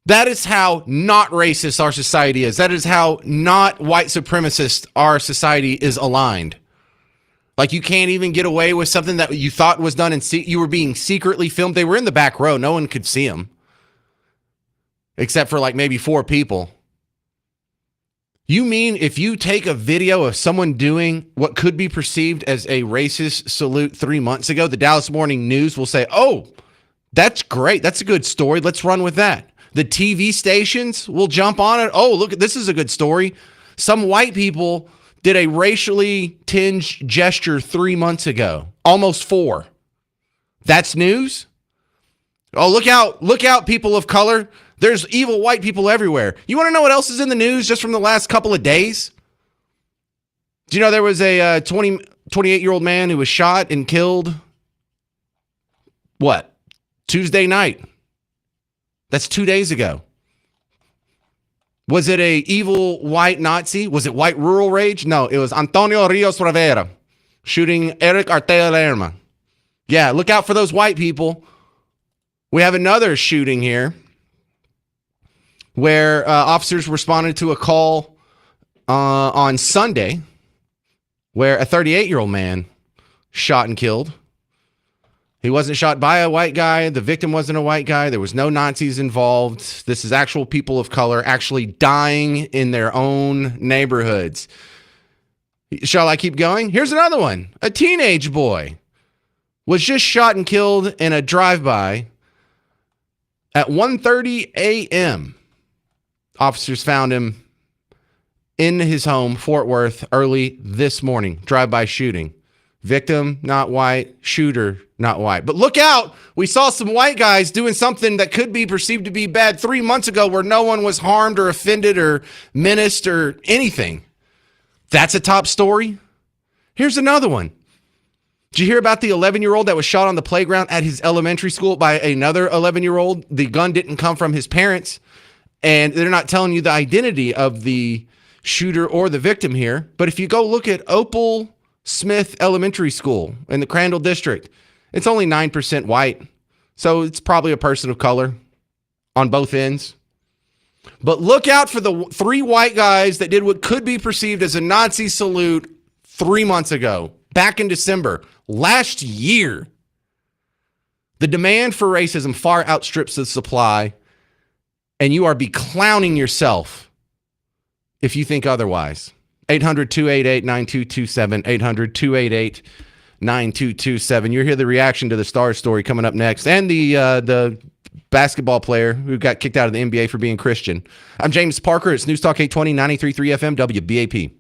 That is how not racist our society is. That is how not white supremacist our society is aligned. Like, you can't even get away with something that you thought was done and you were being secretly filmed. They were in the back row. No one could see them. Except for like maybe 4 people. You mean if you take a video of someone doing what could be perceived as a racist salute 3 months ago, the Dallas Morning News will say, oh, that's great. That's a good story. Let's run with that. The TV stations will jump on it. Oh, look, this is a good story. Some white people did a racially tinged gesture 3 months ago. Almost 4. That's news? Oh, look out, people of color. There's evil white people everywhere. You want to know what else is in the news just from the last couple of days? Do you know there was a 28-year-old man who was shot and killed, Tuesday night? That's 2 days ago. Was it a evil white Nazi? Was it white rural rage? No, it was Antonio Rios Rivera shooting Eric Artea Lerma. Yeah, look out for those white people. We have another shooting here where officers responded to a call on Sunday where a 38-year-old man shot and killed. He wasn't shot by a white guy. The victim wasn't a white guy. There was no Nazis involved. This is actual people of color actually dying in their own neighborhoods. Shall I keep going? Here's another one. A teenage boy was just shot and killed in a drive-by at 1:30 a.m. Officers found him in his home, Fort Worth, early this morning. Drive-by shooting. Victim, not white. Shooter, not white. But look out. We saw some white guys doing something that could be perceived to be bad 3 months ago where no one was harmed or offended or menaced or anything. That's a top story. Here's another one. Did you hear about the 11-year-old that was shot on the playground at his elementary school by another 11-year-old? The gun didn't come from his parents, and they're not telling you the identity of the shooter or the victim here. But if you go look at Opal Smith Elementary School in the Crandall District, it's only 9% white. So it's probably a person of color on both ends. But look out for the 3 white guys that did what could be perceived as a Nazi salute 3 months ago, back in December, last year. The demand for racism far outstrips the supply, and you are beclowning yourself if you think otherwise. 800-288-9227, 800-288-9227. You'll hear the reaction to the Stars story coming up next, and the basketball player who got kicked out of the NBA for being Christian. I'm James Parker. It's News Talk 820, 93.3 FM, WBAP.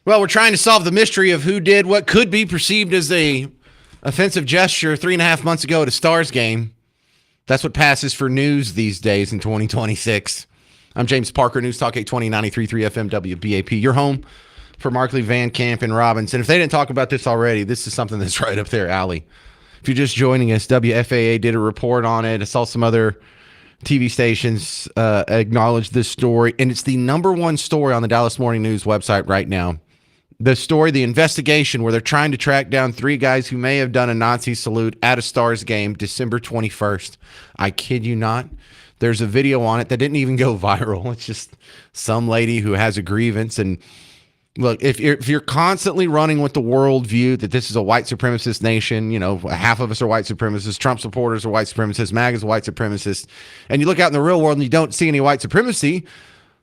Well, we're trying to solve the mystery of who did what could be perceived as a offensive gesture 3.5 months ago at a Stars game. That's what passes for news these days in 2026. I'm James Parker, News Talk 820 93.3 FM WBAP. Your home for Markley, Van Camp, and Robinson. If they didn't talk about this already, this is something that's right up their alley. If you're just joining us, WFAA did a report on it. I saw some other TV stations acknowledge this story, and it's the number one story on the Dallas Morning News website right now. The story, the investigation where they're trying to track down 3 guys who may have done a Nazi salute at a Stars game December 21st. I kid you not. There's a video on it that didn't even go viral. It's just some lady who has a grievance. And look, if you're constantly running with the worldview that this is a white supremacist nation, you know, half of us are white supremacists, Trump supporters are white supremacists, MAGA's white supremacists, and you look out in the real world and you don't see any white supremacy,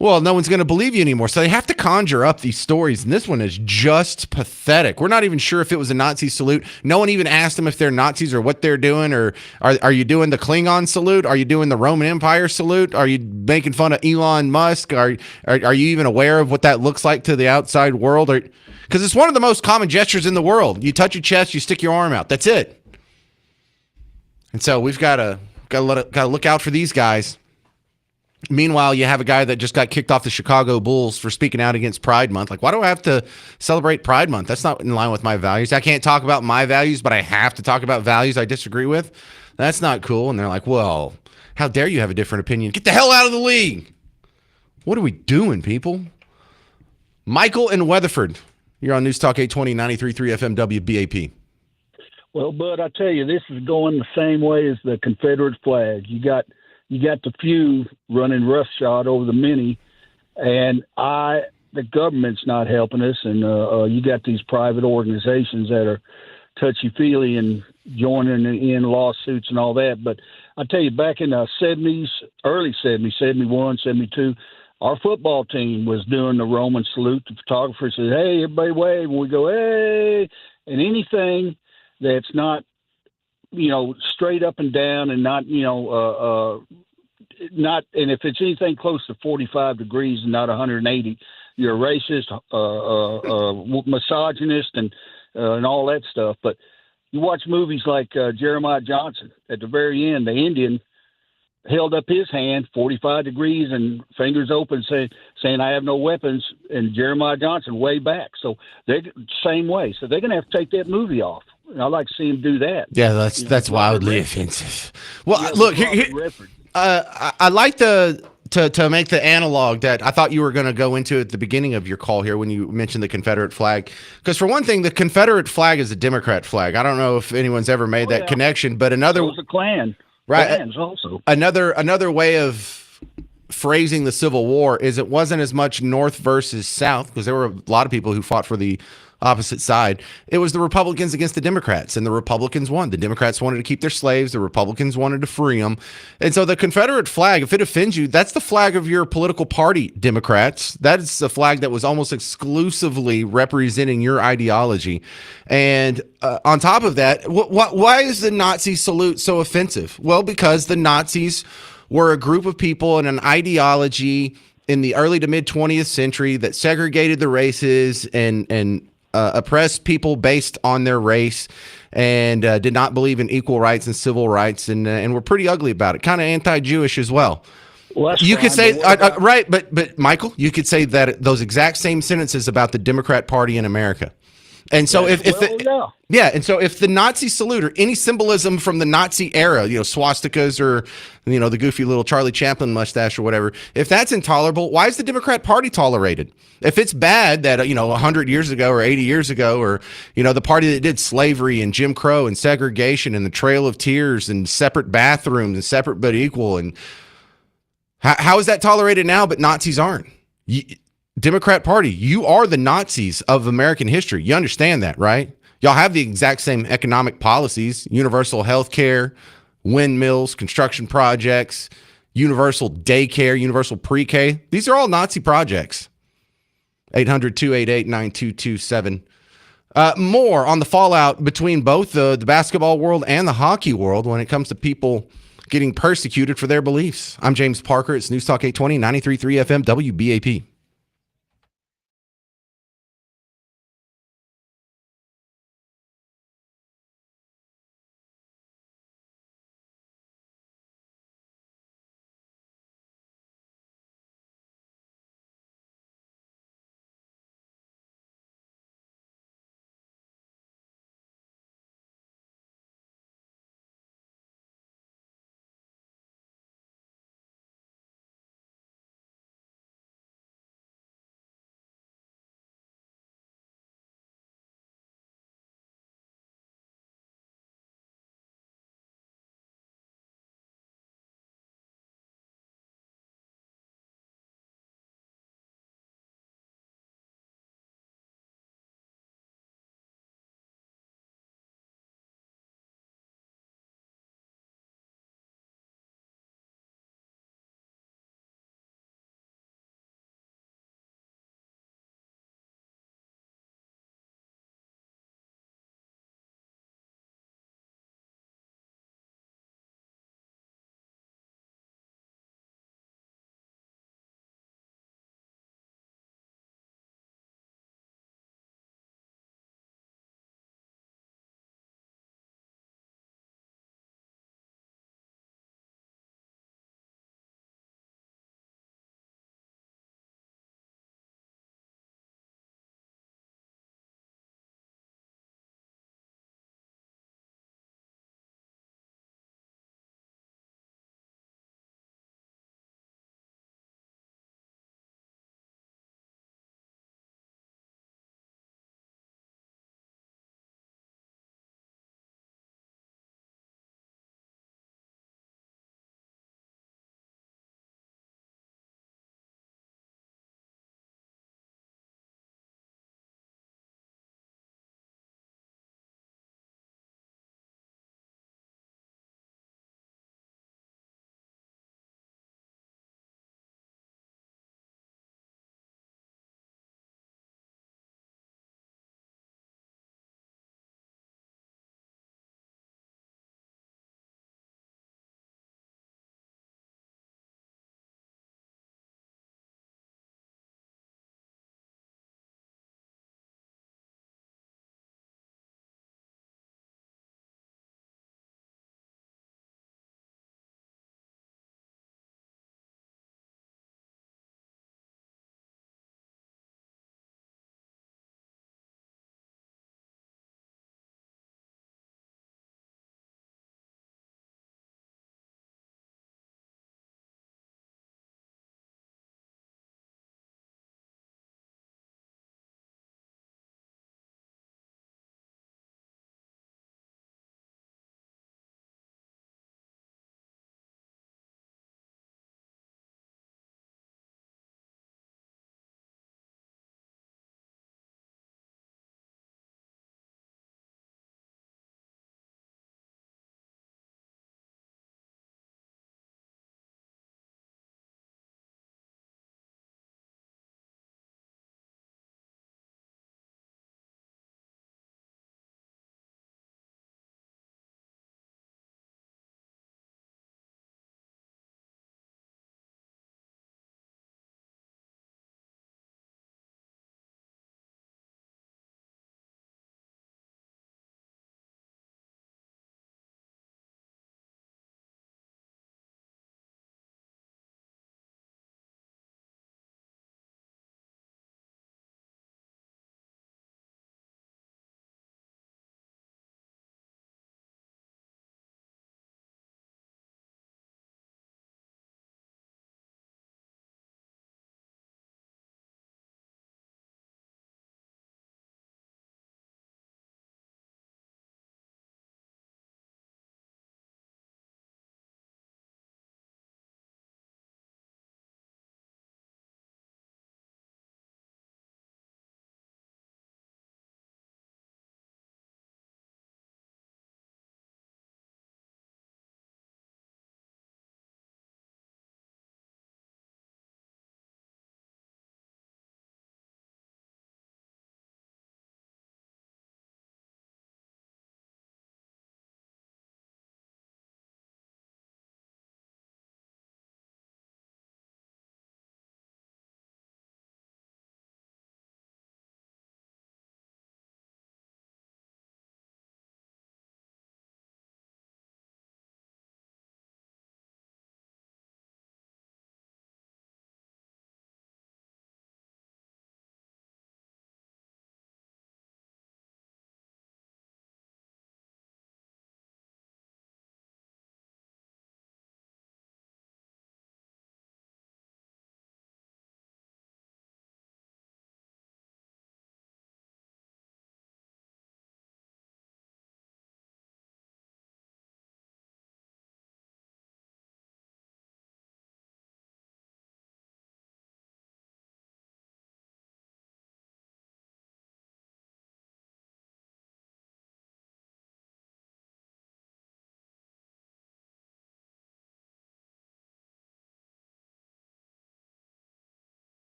well, no one's going to believe you anymore. So they have to conjure up these stories, and this one is just pathetic. We're not even sure if it was a Nazi salute. No one even asked them if they're Nazis or what they're doing, or are you doing the Klingon salute? Are you doing the Roman Empire salute? Are you making fun of Elon Musk? Are you even aware of what that looks like to the outside world? Because it's one of the most common gestures in the world. You touch your chest, you stick your arm out. That's it. And so we've got to look out for these guys. Meanwhile, you have a guy that just got kicked off the Chicago Bulls for speaking out against Pride Month. Like, why do I have to celebrate Pride Month? That's not in line with my values. I can't talk about my values, but I have to talk about values I disagree with. That's not cool. And they're like, well, how dare you have a different opinion? Get the hell out of the league. What are we doing, people? Michael in Weatherford. You're on News Talk 820, 93.3 FM WBAP.
Well, Bud, I tell you, this is going the same way as the Confederate flag. You got the few running roughshod over the many, and the government's not helping us, and you got these private organizations that are touchy-feely and joining in lawsuits and all that. But I tell you, back in the 70s, early 70s, 71, 72, our football team was doing the Roman salute. The photographer says, hey, everybody wave, and we go, hey, and anything that's not, straight up and down and not, not, and if it's anything close to 45 degrees and not 180, you're a racist, misogynist, and all that stuff. But you watch movies like Jeremiah Johnson. At the very end, the Indian held up his hand 45 degrees and fingers open, saying, I have no weapons, and Jeremiah Johnson way back. So they're same way. So they're going to have to take that movie off. I like to see him do that.
Yeah, that's wildly offensive. Well, look, I like to make the analog that I thought you were going to go into at the beginning of your call here when you mentioned the Confederate flag. Because for one thing, the Confederate flag is a Democrat flag. I don't know if anyone's ever made that connection, but another
was a Klan.
Right.
Klans also.
Another way of phrasing the Civil War is it wasn't as much North versus South, because there were a lot of people who fought for the opposite side. It was the Republicans against the Democrats, and the Republicans won. The Democrats wanted to keep their slaves. The Republicans wanted to free them. And so the Confederate flag, if it offends you, that's the flag of your political party, Democrats. That is the flag that was almost exclusively representing your ideology. And on top of that, why is the Nazi salute so offensive? Well, because the Nazis were a group of people and an ideology in the early to mid 20th century that segregated the races and oppressed people based on their race, and did not believe in equal rights and civil rights, and were pretty ugly about it, kind of anti-Jewish as well. You could say right, but Michael, you could say that those exact same sentences about the Democrat Party in America. And so if the Nazi salute or any symbolism from the Nazi era, swastikas or the goofy little Charlie Chaplin mustache or whatever, if that's intolerable, why is the Democrat Party tolerated? If it's bad that 100 years ago or 80 years ago, or the party that did slavery and Jim Crow and segregation and the Trail of Tears and separate bathrooms and separate but equal, and how is that tolerated now but Nazis aren't? Democrat Party, you are the Nazis of American history. You understand that, right? Y'all have the exact same economic policies: universal health care, windmills, construction projects, universal daycare, universal pre-K. These are all Nazi projects. 800-288-9227. More on the fallout between both the basketball world and the hockey world when it comes to people getting persecuted for their beliefs. I'm James Parker. It's News Talk 820, 93.3 FM, WBAP.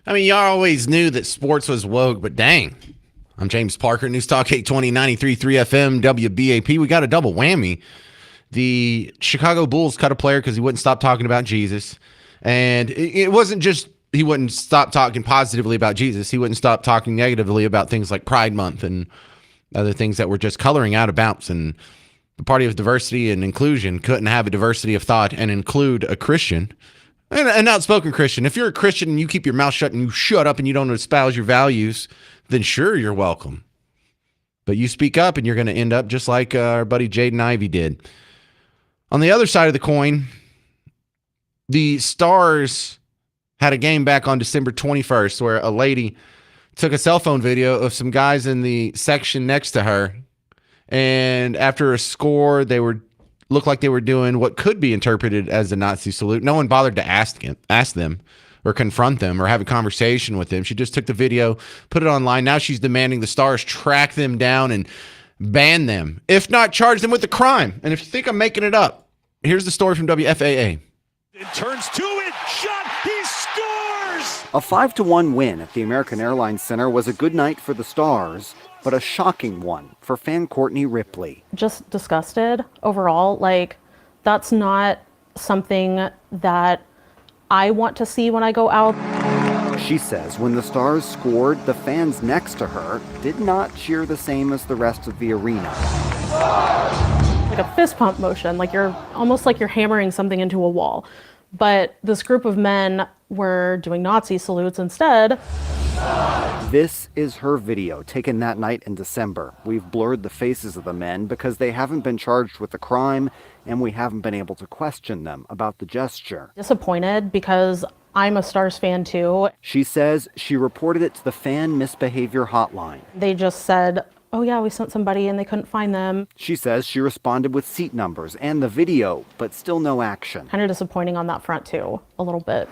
I mean, y'all always knew that sports was woke, but dang. I'm James Parker, News Talk 820, 93.3 FM, WBAP. We got a double whammy. The Chicago Bulls cut a player because he wouldn't stop talking about Jesus. And it wasn't just he wouldn't stop talking positively about Jesus. He wouldn't stop talking negatively about things like Pride Month and other things that were just coloring out of bounds. And the Party of Diversity and Inclusion couldn't have a diversity of thought and include a Christian, an outspoken Christian. If you're a Christian and you keep your mouth shut and you shut up and you don't espouse your values, then sure, you're welcome. But you speak up and you're going to end up just like our buddy Jaden Ivey did. On the other side of the coin, the Stars had a game back on December 21st where a lady took a cell phone video of some guys in the section next to her. And after a score, they looked like they were doing what could be interpreted as a Nazi salute. No one bothered to ask them or confront them or have a conversation with them. She just took the video, put it online. Now she's demanding the Stars track them down and ban them, if not charge them with the crime. And if you think I'm making it up, here's the story from WFAA.
It turns to it, shot, he scores!
A 5-1 win at the American Airlines Center was a good night for the Stars, but a shocking one for fan Courtney Ripley.
Just disgusted overall. Like, that's not something that I want to see when I go out.
She says when the Stars scored, the fans next to her did not cheer the same as the rest of the arena.
Like a fist pump motion, like you're almost like you're hammering something into a wall. But this group of men were doing Nazi salutes instead.
This is her video taken that night in December. We've blurred the faces of the men because they haven't been charged with the crime and we haven't been able to question them about the gesture.
Disappointed because I'm a Stars fan too.
She says she reported it to the fan misbehavior hotline.
They just said, oh yeah, we sent somebody and they couldn't find them.
She says she responded with seat numbers and the video, but still no action.
Kind of disappointing on that front too, a little bit.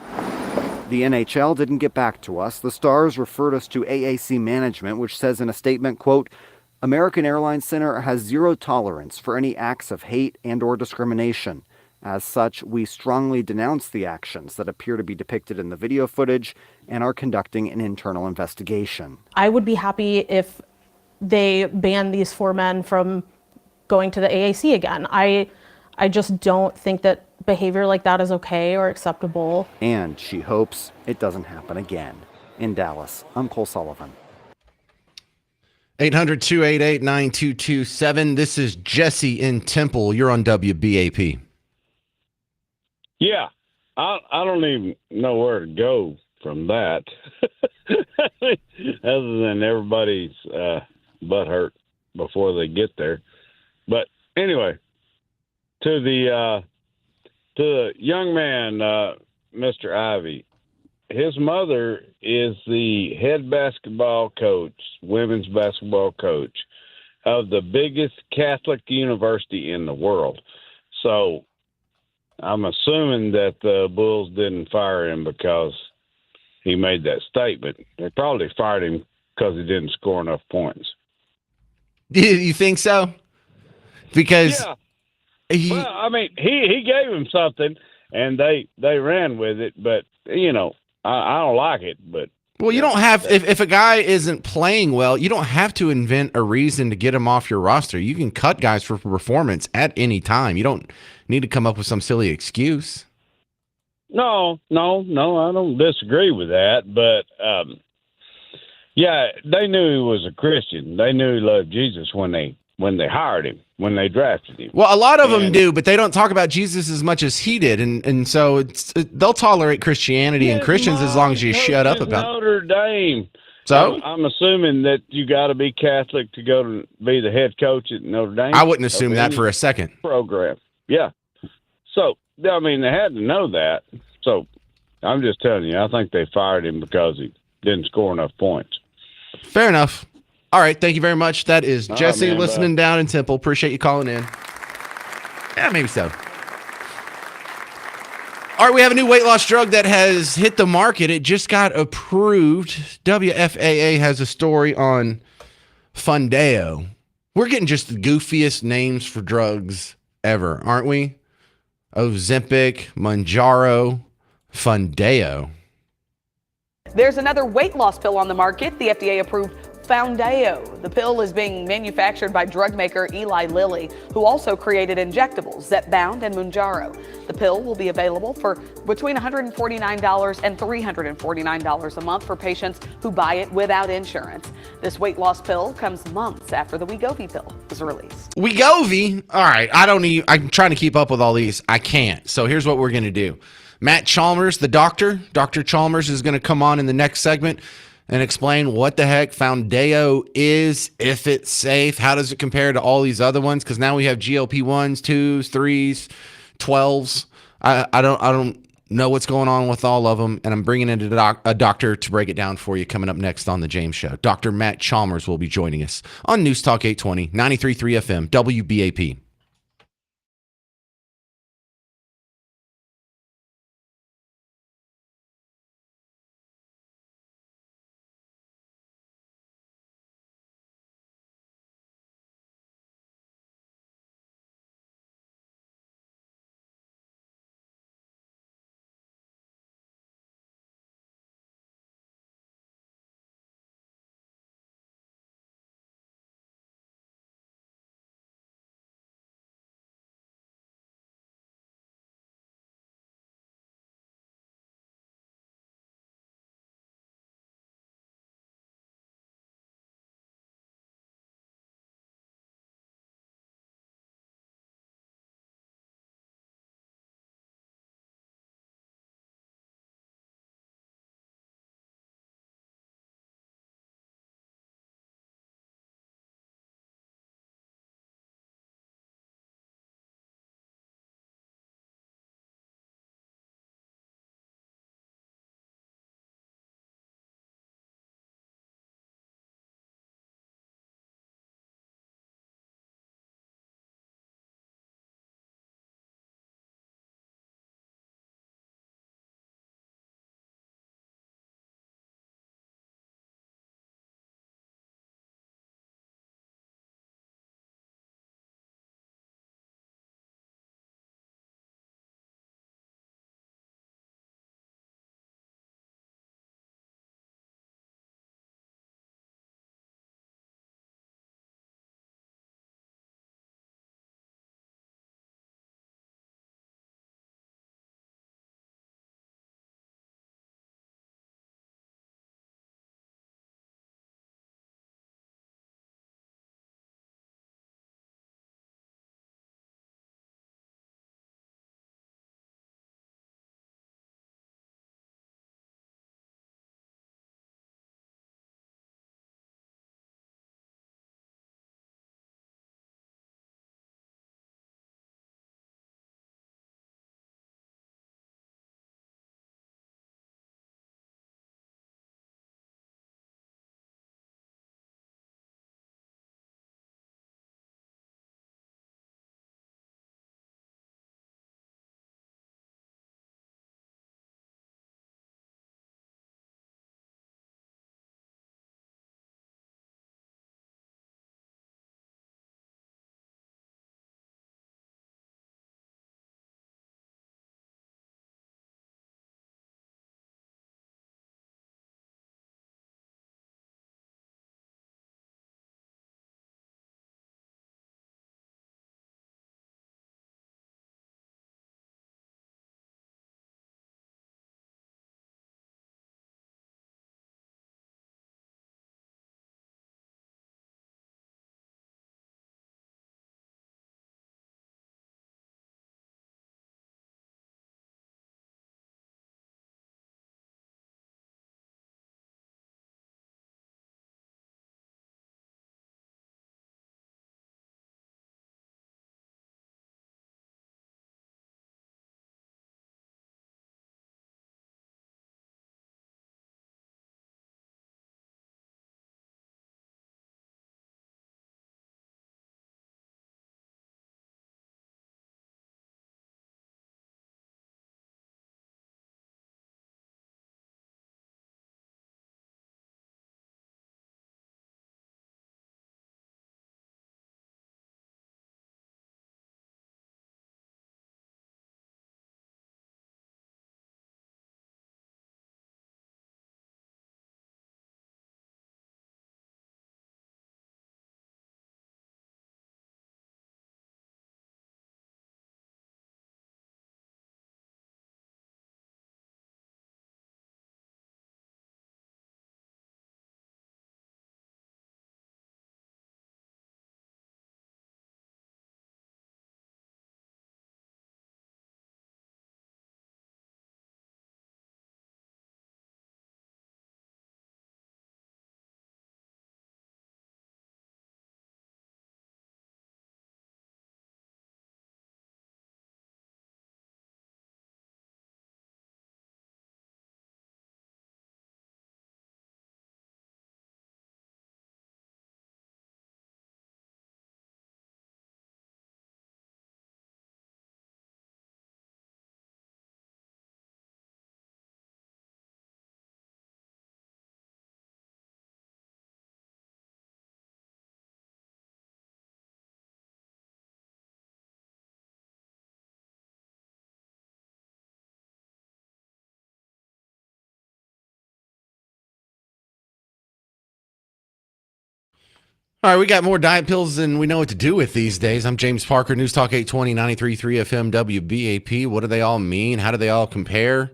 The NHL didn't get back to us. The Stars referred us to AAC management, which says in a statement, quote, American Airlines Center has zero tolerance for any acts of hate and or discrimination. As such, we strongly denounce the actions that appear to be depicted in the video footage and are conducting an internal investigation.
I would be happy if they banned these 4 men from going to the AAC again. I just don't think that behavior like that is okay or acceptable.
And she hopes it doesn't happen again. In Dallas, I'm Cole Sullivan.
800-288-9227. This is Jesse in Temple. You're on WBAP.
Yeah, I don't even know where to go from that, other than everybody's butt hurt before they get there. But anyway, to the young man, Mr. Ivy, his mother is the head basketball coach, women's basketball coach of the biggest Catholic university in the world. So I'm assuming that the Bulls didn't fire him because he made that statement. They probably fired him because he didn't score enough points.
You think so? Because
yeah. Well, I mean, he gave him something, and they ran with it. But you know, I don't like it. But
well, you don't have if a guy isn't playing well, you don't have to invent a reason to get him off your roster. You can cut guys for performance at any time. You don't need to come up with some silly excuse.
No, I don't disagree with that. But yeah, they knew he was a Christian. They knew he loved Jesus when they hired him, when they drafted him.
Well, a lot of them do, but they don't talk about Jesus as much as he did, and so they'll tolerate Christianity and Christians as long as you shut up about
Notre Dame.
So
I'm assuming that you got to be Catholic to go to be the head coach at Notre Dame.
I wouldn't assume that for a second.
Program, yeah. So I mean, they had to know that. So I'm just telling you, I think they fired him because he didn't score enough points.
Fair enough. All right, thank you very much. That is Jesse
man,
listening down in Temple. Appreciate you calling in. Yeah, maybe so. All right, we have a new weight loss drug that has hit the market. It just got approved. WFAA has a story on Fundeo. We're getting just the goofiest names for drugs ever, aren't we? Ozempic, Mounjaro, Fundeo.
There's another weight loss pill on the market, the FDA-approved Foundeo. The pill is being manufactured by drug maker Eli Lilly, who also created injectables Zepbound and Mounjaro. The pill will be available for between $149 and $349 a month for patients who buy it without insurance. This weight loss pill comes months after the Wegovy pill was released.
Wegovy? All right, I'm trying to keep up with all these. I can't. So here's what we're going to do. Matt Chalmers, the doctor, Dr. Chalmers, is going to come on in the next segment and explain what the heck Foundeo is, if it's safe, how does it compare to all these other ones? Because now we have GLP-1s, 2s, 3s, 12s. I don't know what's going on with all of them, and I'm bringing in a doctor to break it down for you coming up next on The James Show. Dr. Matt Chalmers will be joining us on News Talk 820, 93.3 FM, WBAP. All right, we got more diet pills than we know what to do with these days. I'm James Parker, News Talk 820, 93.3 FM WBAP. What do they all mean? How do they all compare?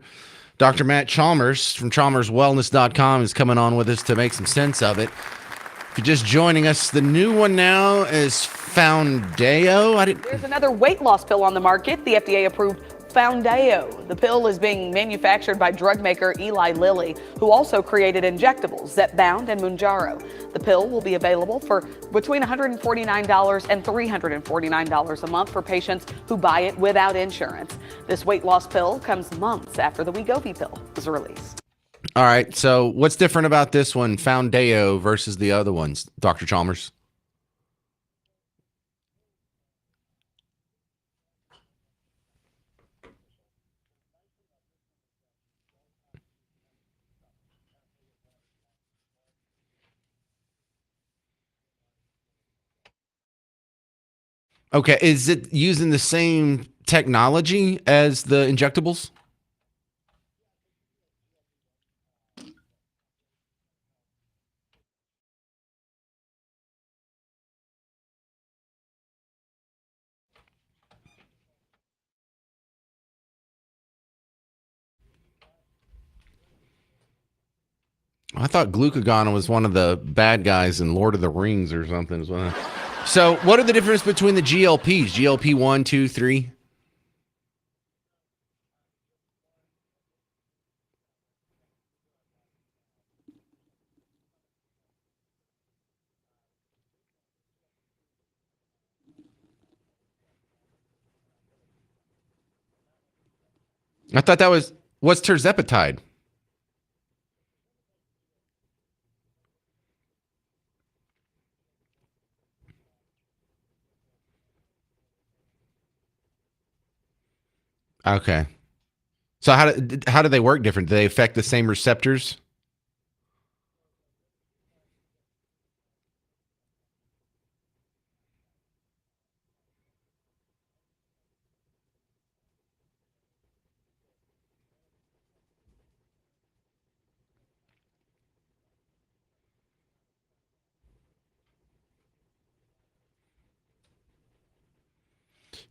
Dr. Matt Chalmers from chalmerswellness.com is coming on with us to make some sense of it. If you're just joining us, the new one now is Foundeo.
There's another weight loss pill on the market. The FDA approved Foundeo. The pill is being manufactured by drug maker Eli Lilly, who also created injectables Zepbound and Mounjaro. The pill will be available for between $149 and $349 a month for patients who buy it without insurance. This weight loss pill comes months after the Wegovy pill was released.
All right, so what's different about this one, Foundeo, versus the other ones, Dr. Chalmers? Okay, is it using the same technology as the injectables? I thought glucagon was one of the bad guys in Lord of the Rings or something. So what are the difference between the GLPs? GLP 1, 2, 3? I thought that was, what's terzepatide? Okay. So how do they work different? Do they affect the same receptors?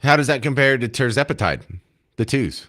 How does that compare to terzepatide, the twos?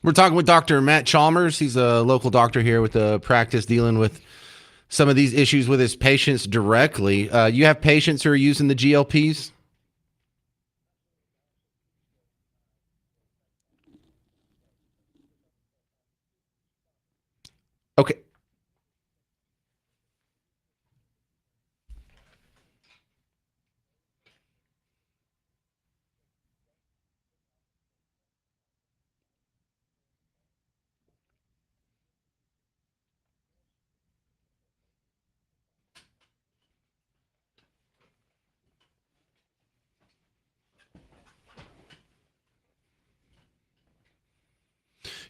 We're talking with Dr. Matt Chalmers. He's a local doctor here with a practice dealing with some of these issues with his patients directly. You have patients who are using the GLPs? Okay.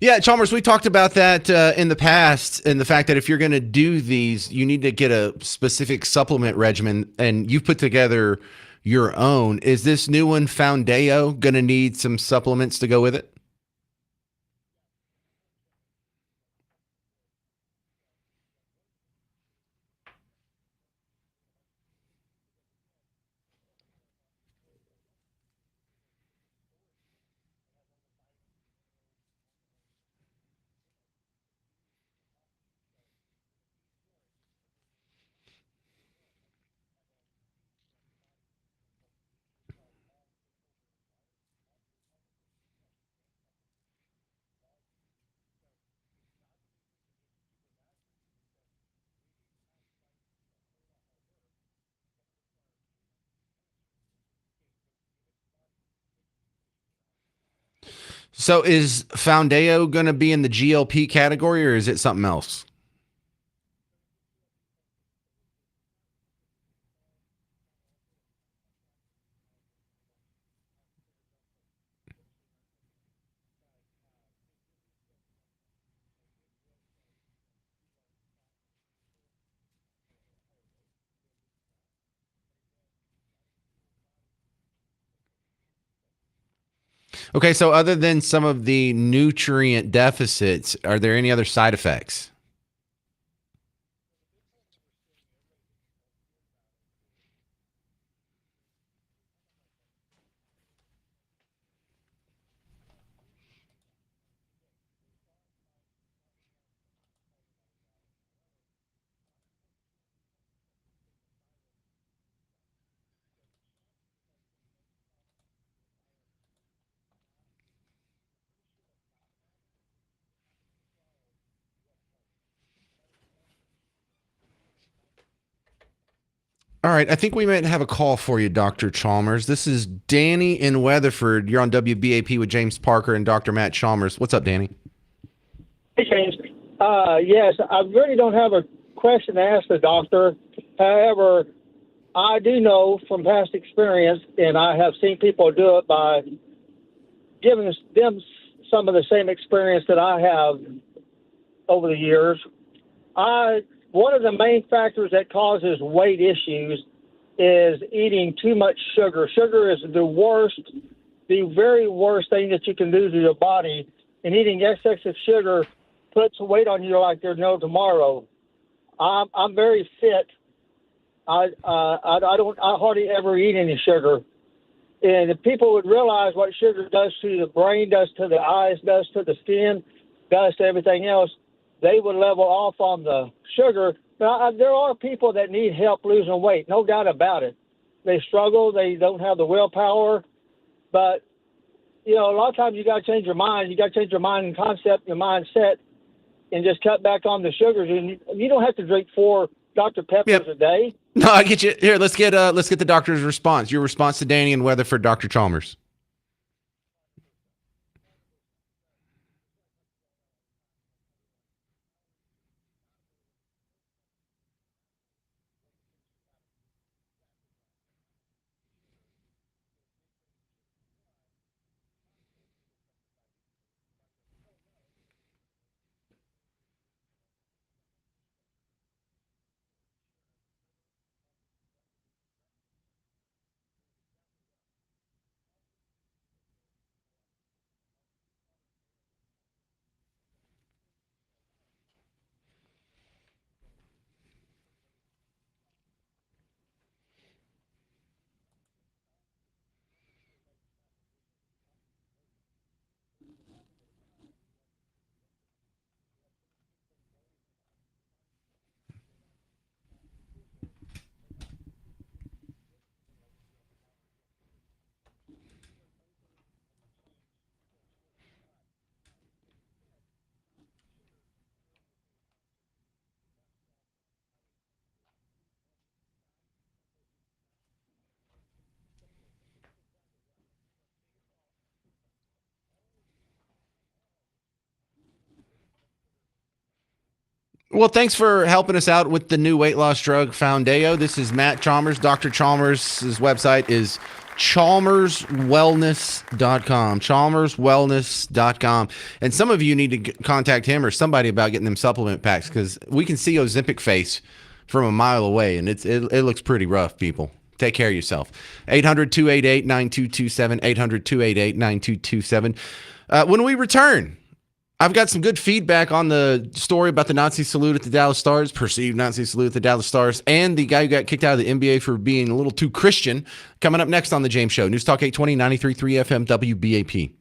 Yeah, Chalmers, we talked about that in the past, and the fact that if you're going to do these, you need to get a specific supplement regimen, and you've put together your own. Is this new one, Foundeo, going to need some supplements to go with it? So is Foundeo going to be in the GLP category, or is it something else? Okay, so other than some of the nutrient deficits, are there any other side effects? All right, I think we might have a call for you, Dr. Chalmers. This is Danny in Weatherford. You're on WBAP with James Parker and Dr. Matt Chalmers. What's up, Danny?
Hey, James. Yes, I really don't have a question to ask the doctor. However, I do know from past experience, and I have seen people do it by giving them some of the same experience that I have over the years. One of the main factors that causes weight issues is eating too much sugar. Sugar is the very worst thing that you can do to your body, and eating excessive sugar puts weight on you like there's no tomorrow. I'm very fit. I hardly ever eat any sugar. And if people would realize what sugar does to the brain, does to the eyes, does to the skin, does to everything else, they would level off on the sugar. Now, there are people that need help losing weight, no doubt about it. They struggle. They don't have the willpower. But, a lot of times you got to change your mind. You got to change your mind and concept, your mindset, and just cut back on the sugars. And you don't have to drink 4 Dr. Peppers a day.
No, I get you. Here, let's get the doctor's response. Your response to Danny in Weatherford, Dr. Chalmers. Well, thanks for helping us out with the new weight loss drug, Foundeo. This is Matt Chalmers. Dr. Chalmers' website is chalmerswellness.com. Chalmerswellness.com. And some of you need to contact him or somebody about getting them supplement packs, because we can see Ozempic face from a mile away, and it looks pretty rough, people. Take care of yourself. 800-288-9227, 800-288-9227. When we return, I've got some good feedback on the story about the Nazi salute at the Dallas Stars, perceived Nazi salute at the Dallas Stars, and the guy who got kicked out of the NBA for being a little too Christian. Coming up next on The James Show. News Talk 820, 93.3 FM, WBAP.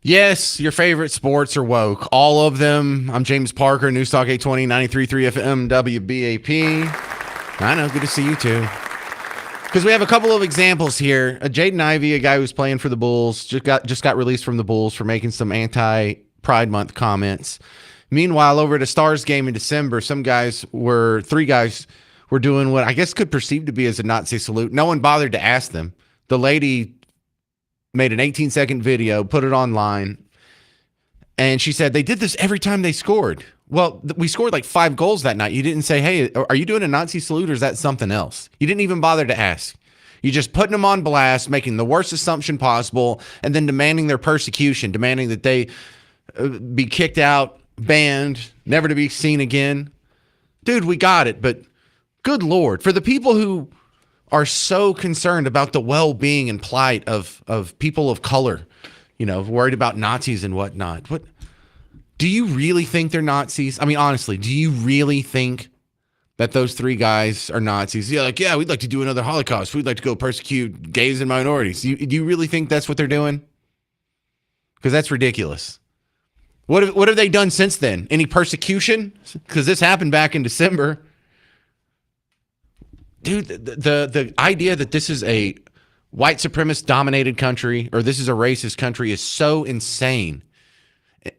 Yes, your favorite sports are woke. All of them. I'm James Parker, News Talk 820, 93.3 FM, WBAP. I know, good to see you too. Because we have a couple of examples here. Jaden Ivey, a guy who's playing for the Bulls, just got released from the Bulls for making some anti-Pride Month comments. Meanwhile, over at a Stars game in December, three guys were doing what I guess could perceive to be as a Nazi salute. No one bothered to ask them. The lady made an 18-second video, put it online, and she said they did this every time they scored. Well, we scored like 5 goals that night. You didn't say, hey, are you doing a Nazi salute or is that something else? You didn't even bother to ask. You're just putting them on blast, making the worst assumption possible, and then demanding their persecution, demanding that they be kicked out, banned, never to be seen again. Dude, we got it, but good Lord, for the people who are so concerned about the well-being and plight of people of color, worried about Nazis and whatnot, do you really think they're Nazis? I mean, honestly, do you really think that those 3 guys are Nazis? Yeah, we'd like to do another Holocaust. We'd like to go persecute gays and minorities. Do you really think that's what they're doing? Because that's ridiculous. What have they done since then? Any persecution? Because this happened back in December. Dude, the idea that this is a white supremacist dominated country or this is a racist country is so insane.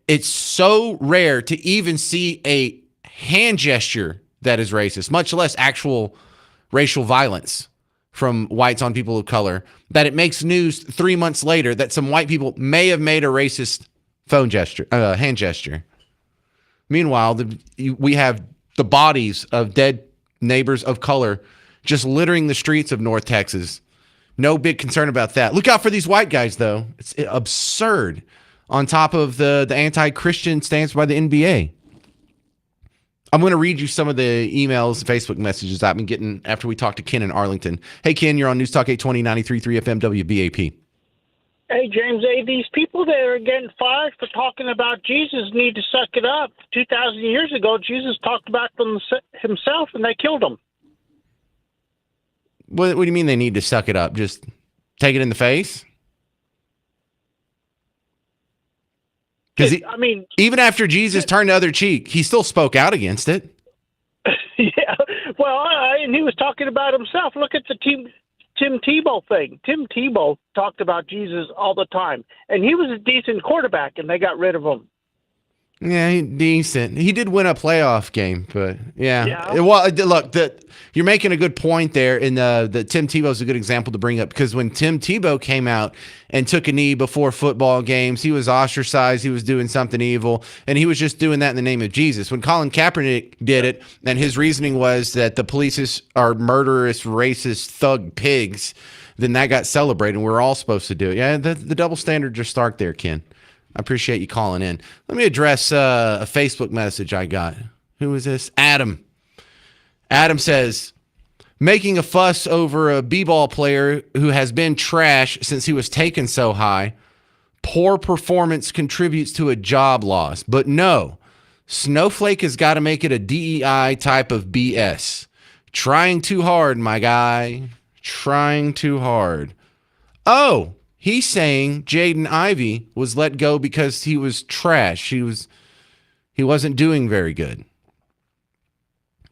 It's so rare to even see a hand gesture that is racist, much less actual racial violence from whites on people of color, that it makes news 3 months later that some white people may have made a racist hand gesture. Meanwhile, we have the bodies of dead neighbors of color just littering the streets of North Texas. No big concern about that. Look out for these white guys, though. It's absurd. On top of the anti-Christian stance by the NBA. I'm going to read you some of the emails and Facebook messages I've been getting after we talked to Ken in Arlington. Hey, Ken, you're on News Talk 820, 93.3 FM, WBAP.
Hey, James A., these people that are getting fired for talking about Jesus need to suck it up. 2,000 years ago, Jesus talked about himself, and they killed him.
What do you mean they need to suck it up? Just take it in the face? Because even after Jesus turned the other cheek, he still spoke out against it.
Yeah, well, and he was talking about himself. Look at the Tim Tebow thing. Tim Tebow talked about Jesus all the time, and he was a decent quarterback, and they got rid of him.
Yeah, decent. He did win a playoff game, but yeah. Well, look, you're making a good point there, and the Tim Tebow's a good example to bring up because when Tim Tebow came out and took a knee before football games, he was ostracized. He was doing something evil, and he was just doing that in the name of Jesus. When Colin Kaepernick did it, and his reasoning was that the police are murderous, racist, thug pigs, then that got celebrated, and we're all supposed to do it. Yeah, the double standards are stark there, Ken. I appreciate you calling in. Let me address a Facebook message I got. Who is this? Adam. Adam says, making a fuss over a b-ball player who has been trash since he was taken so high. Poor performance contributes to a job loss. But no, Snowflake has got to make it a DEI type of BS. Trying too hard, my guy. Trying too hard. Oh, he's saying Jaden Ivey was let go because he was trash. He wasn't doing very good.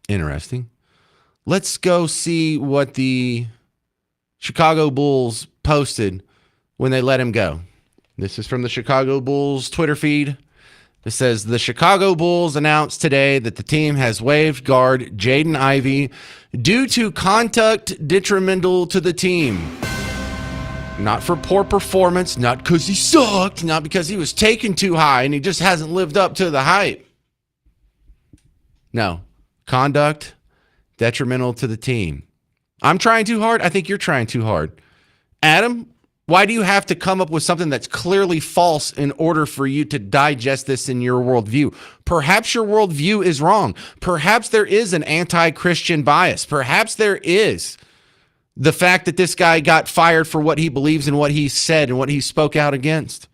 Interesting. Let's go see what the Chicago Bulls posted when they let him go. This is from the Chicago Bulls Twitter feed. It says, the Chicago Bulls announced today that the team has waived guard Jaden Ivey due to conduct detrimental to the team. Not for poor performance, not because he sucked, not because he was taken too high and he just hasn't lived up to the hype. No, conduct detrimental to the team. I'm trying too hard. I think you're trying too hard. Adam, why do you have to come up with something that's clearly false in order for you to digest this in your worldview? Perhaps your worldview is wrong. Perhaps there is an anti-Christian bias. Perhaps there is the fact that this guy got fired for what he believes and what he said and what he spoke out against.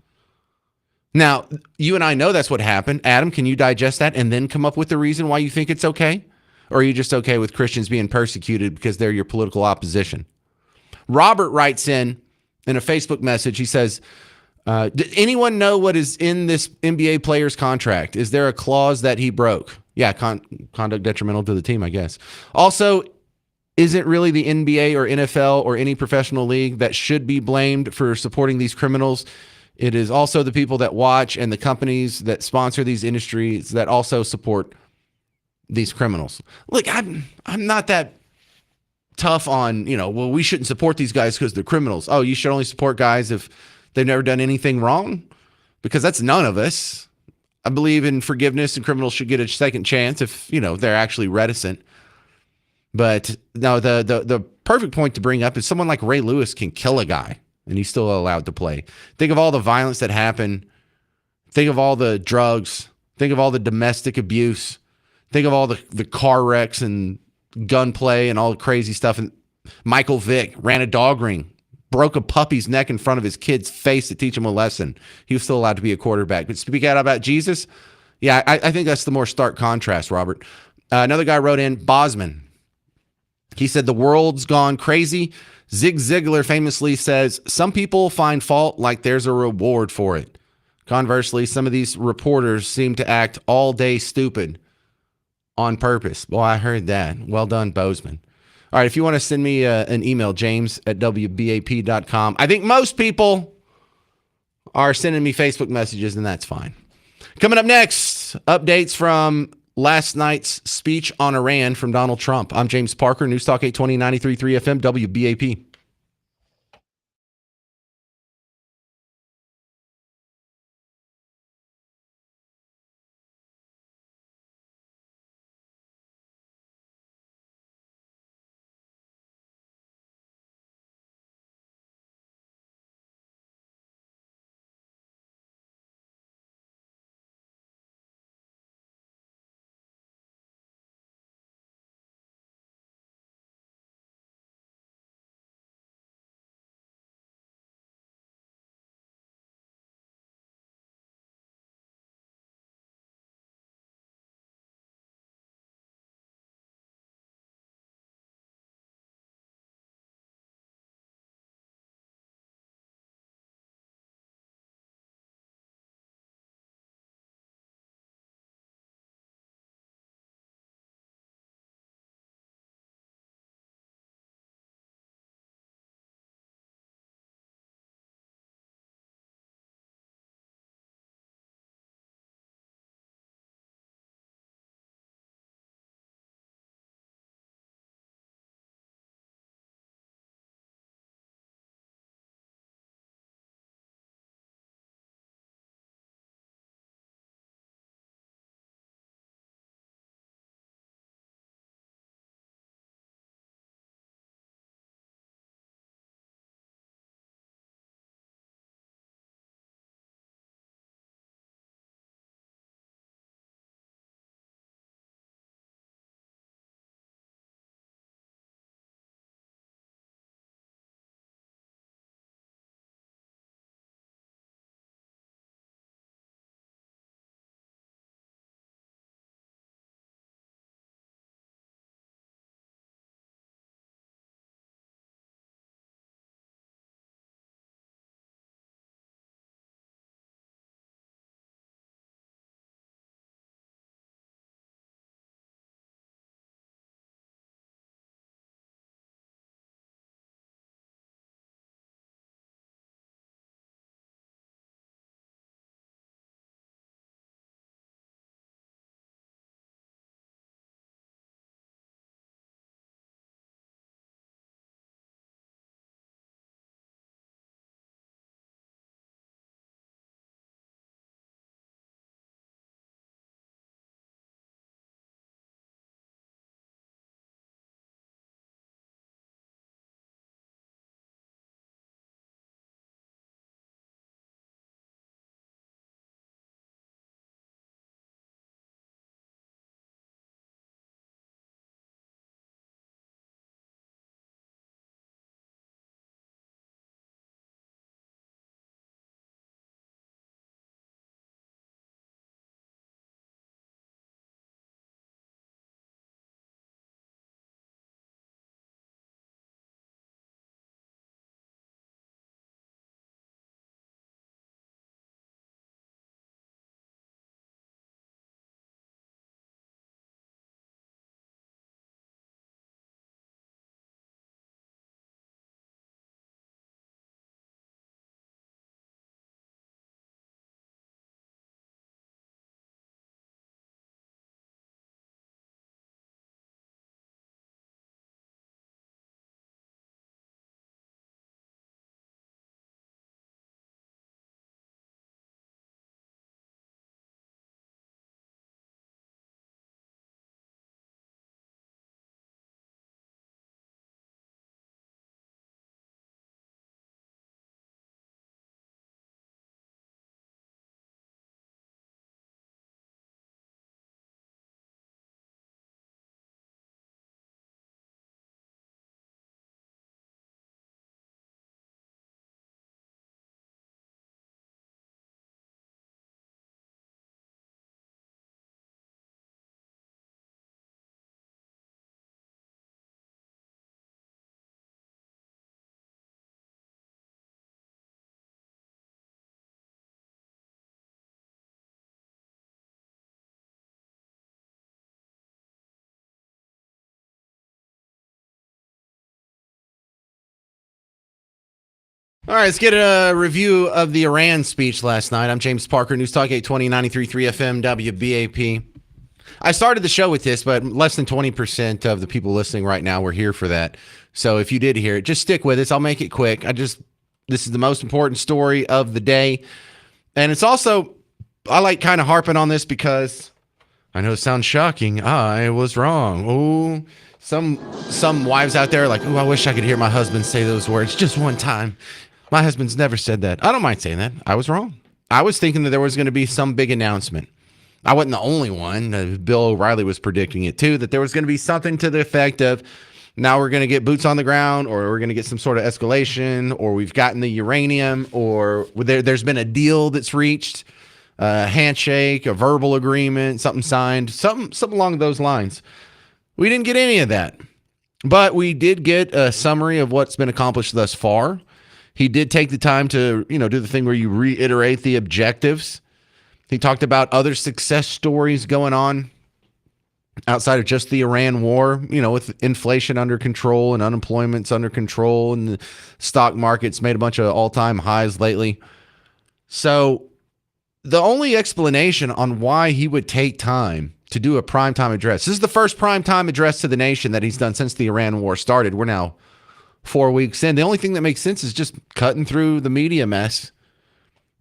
Now, you and I know that's what happened. Adam, can you digest that and then come up with the reason why you think it's okay? Or are you just okay with Christians being persecuted because they're your political opposition? Robert writes in a Facebook message. He says, Did anyone know what is in this NBA player's contract? Is there a clause that he broke? Yeah, conduct detrimental to the team, I guess. Also, isn't really the NBA or NFL or any professional league that should be blamed for supporting these criminals. It is also the people that watch and the companies that sponsor these industries that also support these criminals. Look, I'm not that tough on, well, we shouldn't support these guys because they're criminals. Oh, you should only support guys if they've never done anything wrong? Because that's none of us. I believe in forgiveness and criminals should get a second chance if, they're actually reticent. But no, the perfect point to bring up is someone like Ray Lewis can kill a guy and he's still allowed to play. Think of all the violence that happened. Think of all the drugs. Think of all the domestic abuse. Think of all the car wrecks and gunplay and all the crazy stuff. And Michael Vick ran a dog ring, broke a puppy's neck in front of his kid's face to teach him a lesson. He was still allowed to be a quarterback. But speak out about Jesus, yeah, I think that's the more stark contrast, Robert. Another guy wrote in, Bosman. He said, the world's gone crazy. Zig Ziglar famously says, some people find fault like there's a reward for it. Conversely, some of these reporters seem to act all day stupid on purpose. Well, I heard that. Well done, Bozeman. All right, if you want to send me an email, james@wbap.com. I think most people are sending me Facebook messages, and that's fine. Coming up next, updates from last night's speech on Iran from Donald Trump. I'm James Parker, News Talk 820, 93.3 FM, WBAP. All right, let's get a review of the Iran speech last night. I'm James Parker, News Talk 820, 93.3 FM, WBAP. I started the show with this, but less than 20% of the people listening right now were here for that. So if you did hear it, just stick with us. I'll make it quick. This is the most important story of the day. And it's also, I like kind of harping on this because I know it sounds shocking. I was wrong. Oh, some wives out there are like, oh, I wish I could hear my husband say those words just one time. My husband's never said that. I don't mind saying that. I was wrong. I was thinking that there was going to be some big announcement. I wasn't the only one. Bill O'Reilly was predicting it too, that there was going to be something to the effect of, now we're going to get boots on the ground, or we're going to get some sort of escalation, or we've gotten the uranium, or there's been a deal that's reached, a handshake, a verbal agreement, something signed, something along those lines. We didn't get any of that, but we did get a summary of what's been accomplished thus far. He did take the time to, do the thing where you reiterate the objectives. He talked about other success stories going on outside of just the Iran war, with inflation under control and unemployment's under control, and the stock market's made a bunch of all-time highs lately. So the only explanation on why he would take time to do a primetime address, this is the first primetime address to the nation that he's done since the Iran war started. We're now 4 weeks in. The only thing that makes sense is just cutting through the media mess.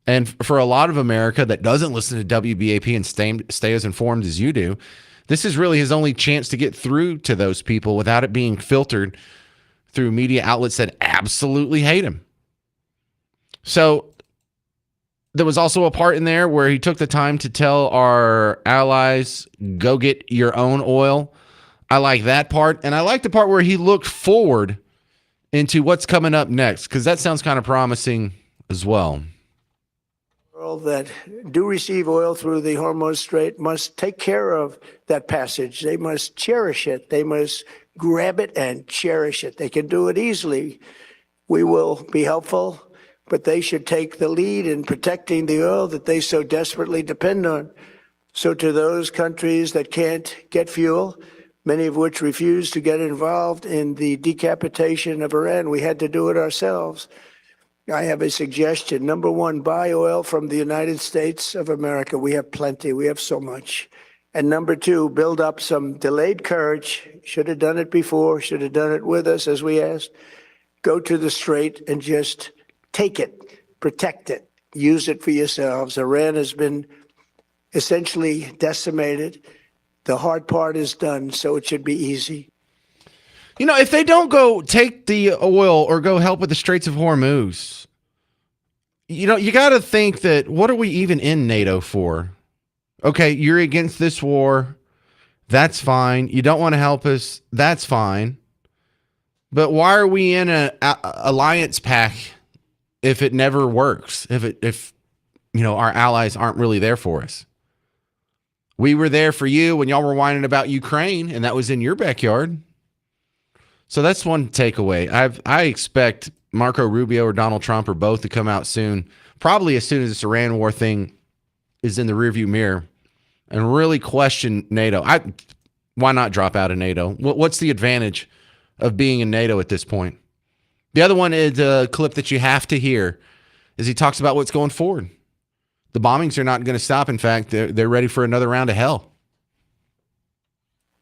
And for a lot of America that doesn't listen to WBAP and stay as informed as you do, this is really his only chance to get through to those people without it being filtered through media outlets that absolutely hate him. So there was also a part in there where he took the time to tell our allies, go get your own oil. I like that part. And I like the part where he looked forward into what's coming up next, because that sounds kind of promising as well.
That do receive oil through the Hormuz Strait must take care of that passage. They must cherish it. They must grab it and cherish it. They can do it easily. We will be helpful, but they should take the lead in protecting the oil that they so desperately depend on. So to those countries that can't get fuel, many of which refuse to get involved in the decapitation of Iran, we had to do it ourselves. I have a suggestion. Number one, buy oil from the United States of America. We have plenty. We have so much. And number two, build up some delayed courage. Should have done it before. Should have done it with us, as we asked. Go to the Strait and just take it, protect it, use it for yourselves. Iran has been essentially decimated. The hard part is done, so it should be easy.
If they don't go take the oil or go help with the Straits of Hormuz, you got to think that, what are we even in NATO for? Okay, you're against this war. That's fine. You don't want to help us. That's fine. But why are we in an alliance pack if it never works? If our allies aren't really there for us? We were there for you when y'all were whining about Ukraine, and that was in your backyard. So that's one takeaway. I expect Marco Rubio or Donald Trump or both to come out soon, probably as soon as this Iran war thing is in the rearview mirror, and really question NATO. Why not drop out of NATO? What's the advantage of being in NATO at this point? The other one is a clip that you have to hear, is he talks about what's going forward. The bombings are not going to stop. In fact, they're ready for another round of hell.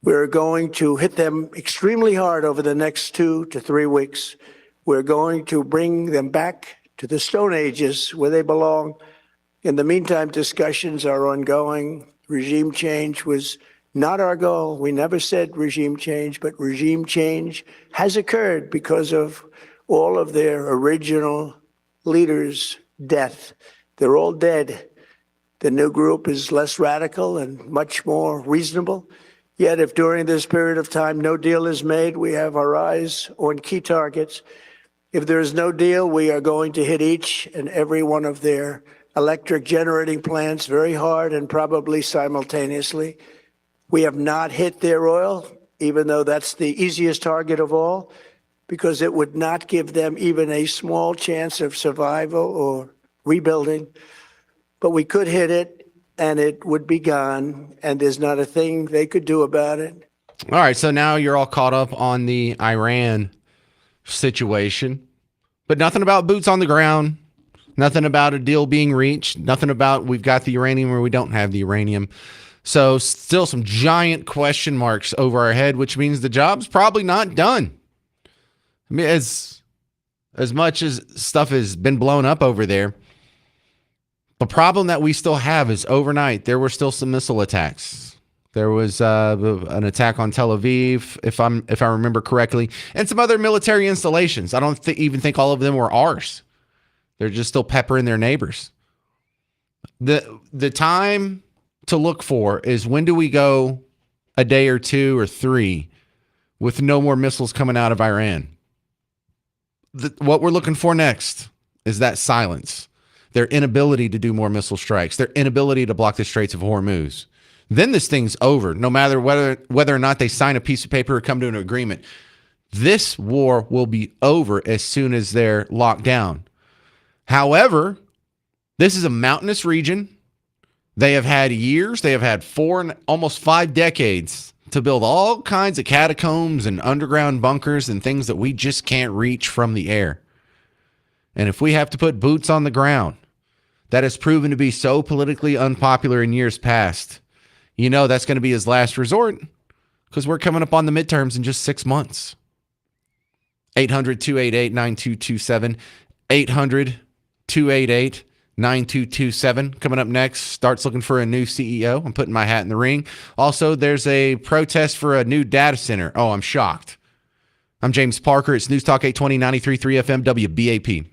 We're going to hit them extremely hard over the next 2 to 3 weeks. We're going to bring them back to the Stone Ages where they belong. In the meantime, discussions are ongoing. Regime change was not our goal. We never said regime change, but regime change has occurred because of all of their original leaders' death. They're all dead. The new group is less radical and much more reasonable. Yet if during this period of time no deal is made, we have our eyes on key targets. If there is no deal, we are going to hit each and every one of their electric generating plants very hard and probably simultaneously. We have not hit their oil, even though that's the easiest target of all, because it would not give them even a small chance of survival or rebuilding. But we could hit it, and it would be gone, and there's not a thing they could do about it.
All right, so now you're all caught up on the Iran situation. But nothing about boots on the ground, nothing about a deal being reached, nothing about we've got the uranium or we don't have the uranium. So still some giant question marks over our head, which means the job's probably not done. I mean, as much as stuff has been blown up over there, the problem that we still have is overnight there were still some missile attacks. There was an attack on Tel Aviv, if I remember correctly, and some other military installations. I don't even think all of them were ours. They're just still peppering their neighbors. The time to look for is, when do we go a day or two or three with no more missiles coming out of Iran? What we're looking for next is that silence, their inability to do more missile strikes, their inability to block the Straits of Hormuz. Then this thing's over, no matter whether or not they sign a piece of paper or come to an agreement. This war will be over as soon as they're locked down. However, this is a mountainous region. They have had years, they have had 4 and almost 5 decades to build all kinds of catacombs and underground bunkers and things that we just can't reach from the air. And if we have to put boots on the ground, that has proven to be so politically unpopular in years past, that's going to be his last resort, because we're coming up on the midterms in just 6 months. 800-288-9227, 800-288-9227. Coming up next, starts looking for a new CEO. I'm putting my hat in the ring. Also, there's a protest for a new data center. Oh, I'm shocked. I'm James Parker. It's News Talk 820, 93.3 FM, WBAP.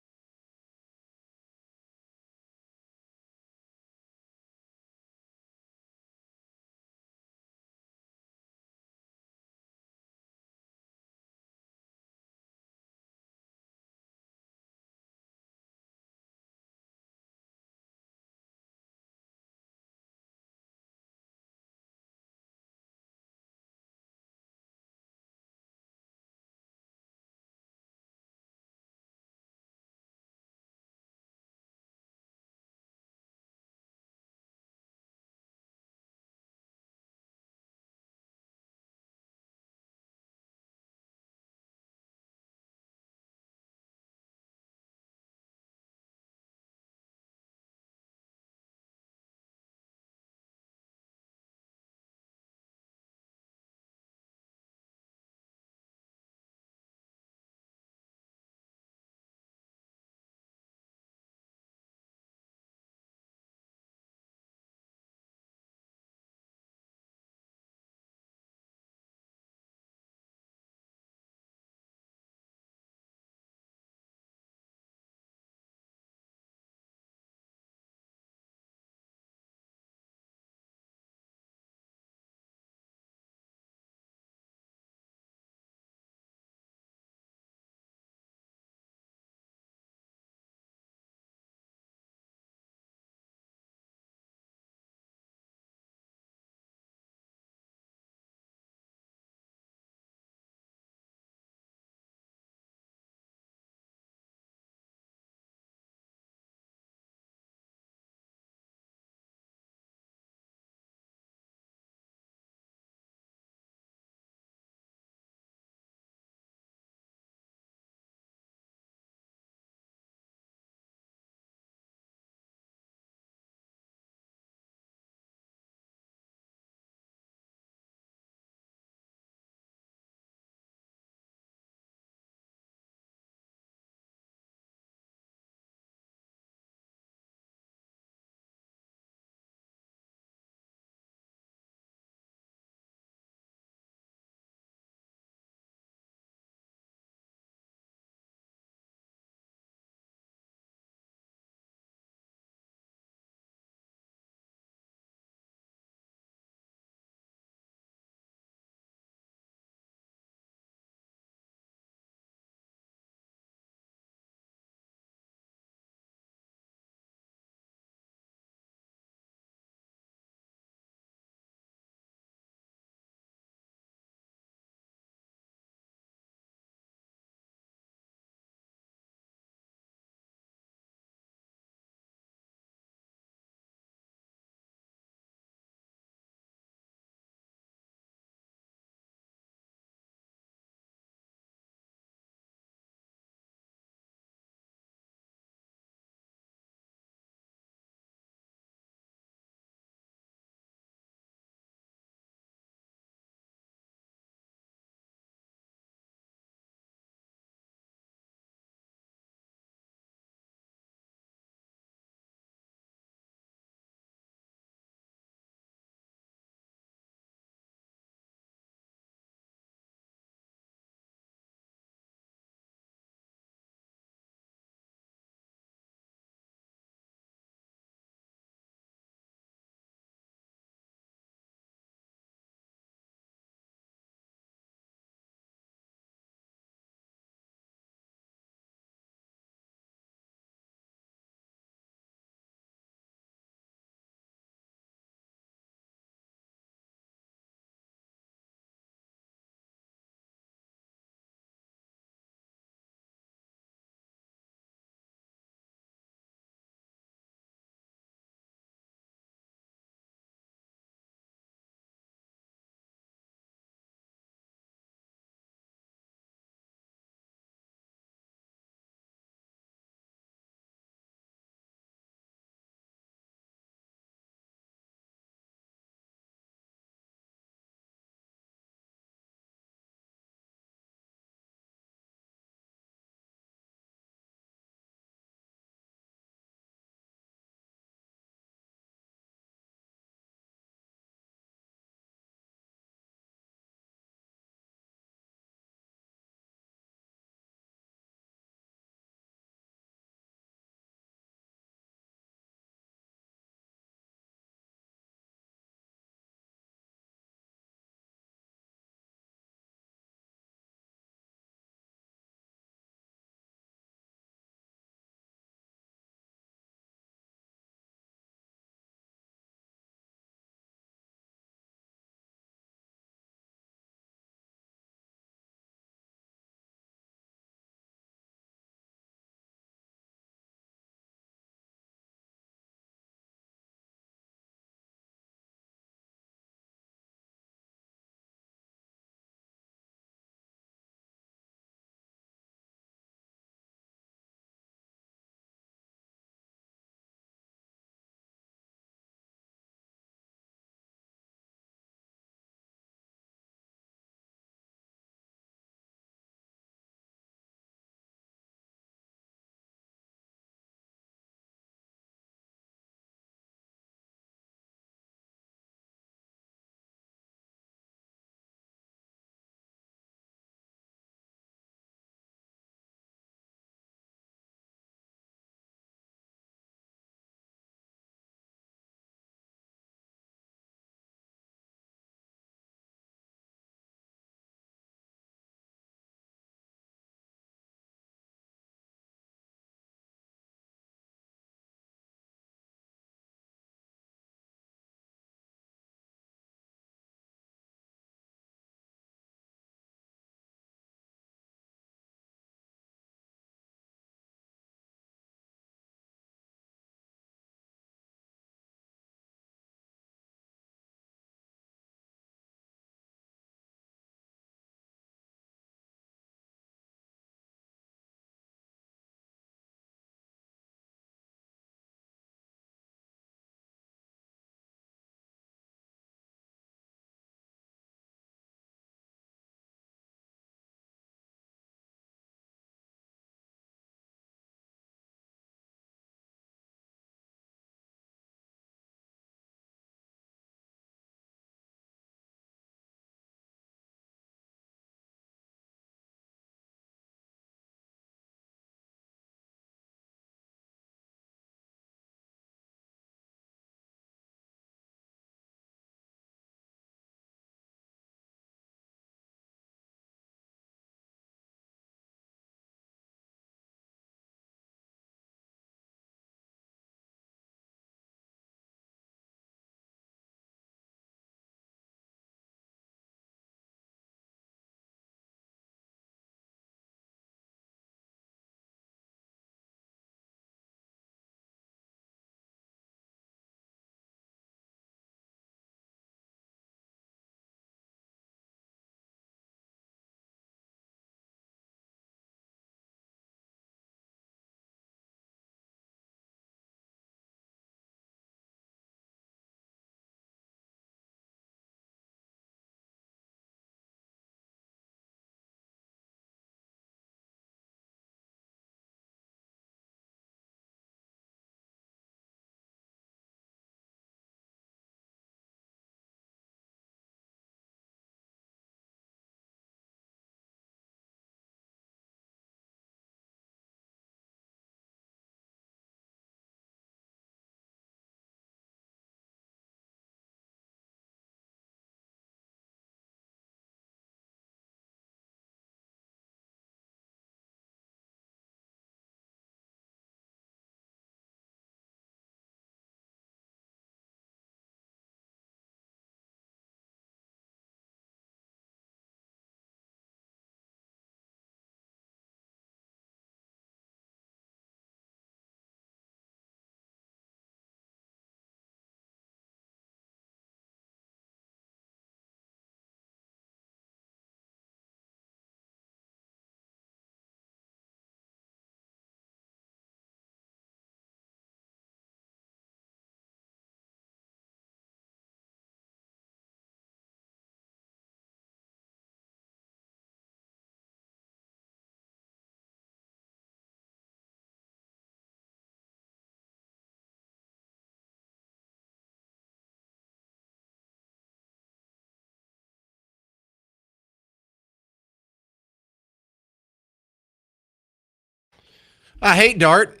I hate Dart.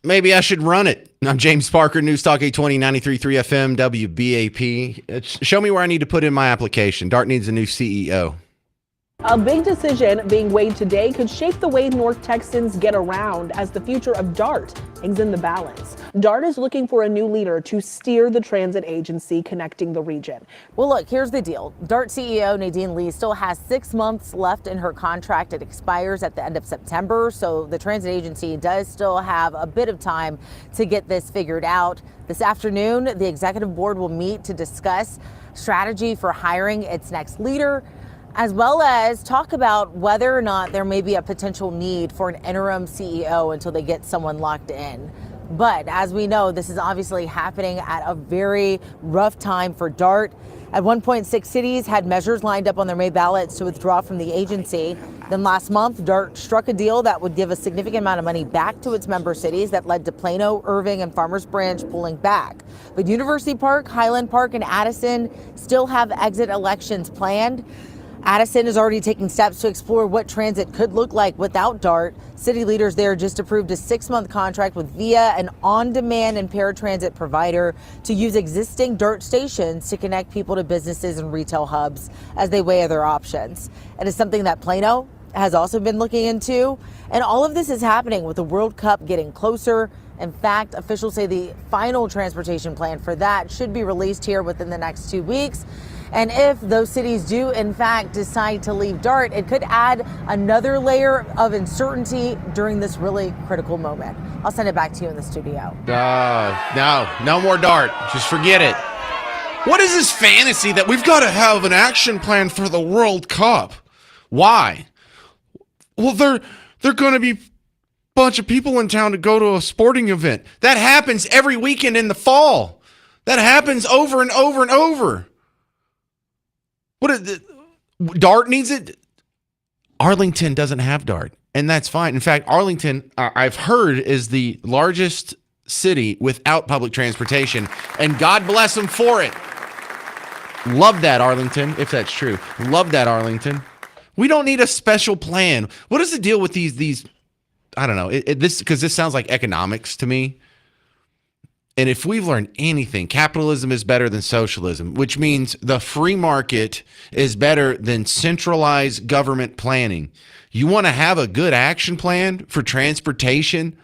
Maybe I should run it. I'm James Parker, News Talk 820, 93.3 FM, WBAP. Show me where I need to put in my application. Dart needs a new CEO.
A big decision being weighed today could shape the way North Texans get around as the future of DART hangs in the balance. DART is looking for a new leader to steer the transit agency connecting the region.
Well, look, here's the deal. DART CEO Nadine Lee still has 6 months left in her contract. It expires at the end of September, so the transit agency does still have a bit of time to get this figured out. This afternoon, the executive board will meet to discuss strategy for hiring its next leader, as well as talk about whether or not there may be a potential need for an interim CEO until they get someone locked in. But as we know, this is obviously happening at a very rough time for DART. At one point, 6 cities had measures lined up on their May ballots to withdraw from the agency. Then last month, DART struck a deal that would give a significant amount of money back to its member cities that led to Plano, Irving, and Farmers Branch pulling back. But University Park, Highland Park, and Addison still have exit elections planned. Addison is already taking steps to explore what transit could look like without DART. City leaders there just approved a 6-month contract with Via, an on-demand and paratransit provider, to use existing DART stations to connect people to businesses and retail hubs as they weigh other options. It is something that Plano has also been looking into. And all of this is happening with the World Cup getting closer. In fact, officials say the final transportation plan for that should be released here within the next 2 weeks. And if those cities do, in fact, decide to leave DART, it could add another layer of uncertainty during this really critical moment. I'll send it back to you in the studio.
No more DART. Just forget it. What is this fantasy that we've got to have an action plan for the World Cup? Why? Well, they're going to be a bunch of people in town to go to a sporting event. That happens every weekend in the fall. That happens over and over and over. DART needs it? Arlington doesn't have DART, and that's fine. In fact, Arlington, I've heard, is the largest city without public transportation, and God bless them for it. Love that, Arlington, if that's true. Love that, Arlington. We don't need a special plan. What is the deal with these I don't know, because this sounds like economics to me. And if we've learned anything, capitalism is better than socialism, which means the free market is better than centralized government planning. You want to have a good action plan for transportation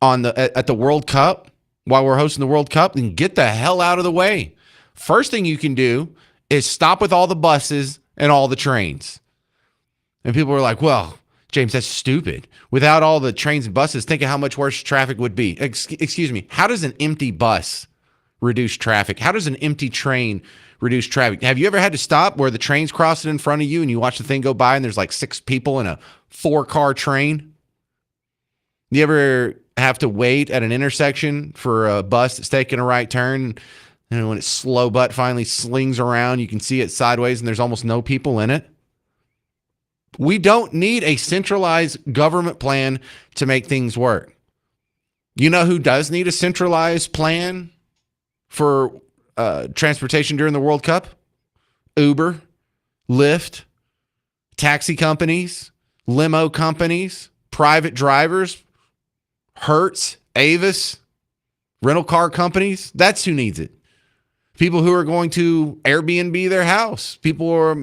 at the World Cup while we're hosting the World Cup, then get the hell out of the way. First thing you can do is stop with all the buses and all the trains. And people are like, well, James, that's stupid. Without all the trains and buses, think of how much worse traffic would be. Excuse me. How does an empty bus reduce traffic? How does an empty train reduce traffic? Have you ever had to stop where the train's crossing in front of you and you watch the thing go by and there's like 6 people in a 4-car train? You ever have to wait at an intersection for a bus that's taking a right turn? And when its slow butt finally slings around, you can see it sideways and there's almost no people in it. We don't need a centralized government plan to make things work. You know who does need a centralized plan for transportation during the World Cup? Uber, Lyft, taxi companies, limo companies, private drivers, Hertz, Avis, rental car companies. That's who needs it. People who are going to Airbnb their house. People who are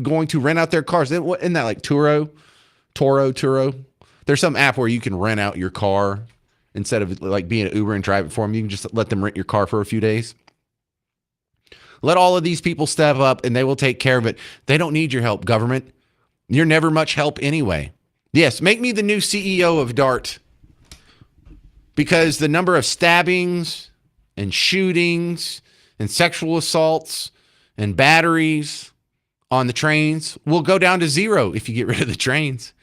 going to rent out their cars. Isn't that like Turo? There's some app where you can rent out your car instead of like being an Uber and drive it for them. You can just let them rent your car for a few days. Let all of these people step up and they will take care of it. They don't need your help, government. You're never much help anyway. Yes, make me the new CEO of DART. Because the number of stabbings and shootings and sexual assaults and batteries on the trains will go down to 0 if you get rid of the trains.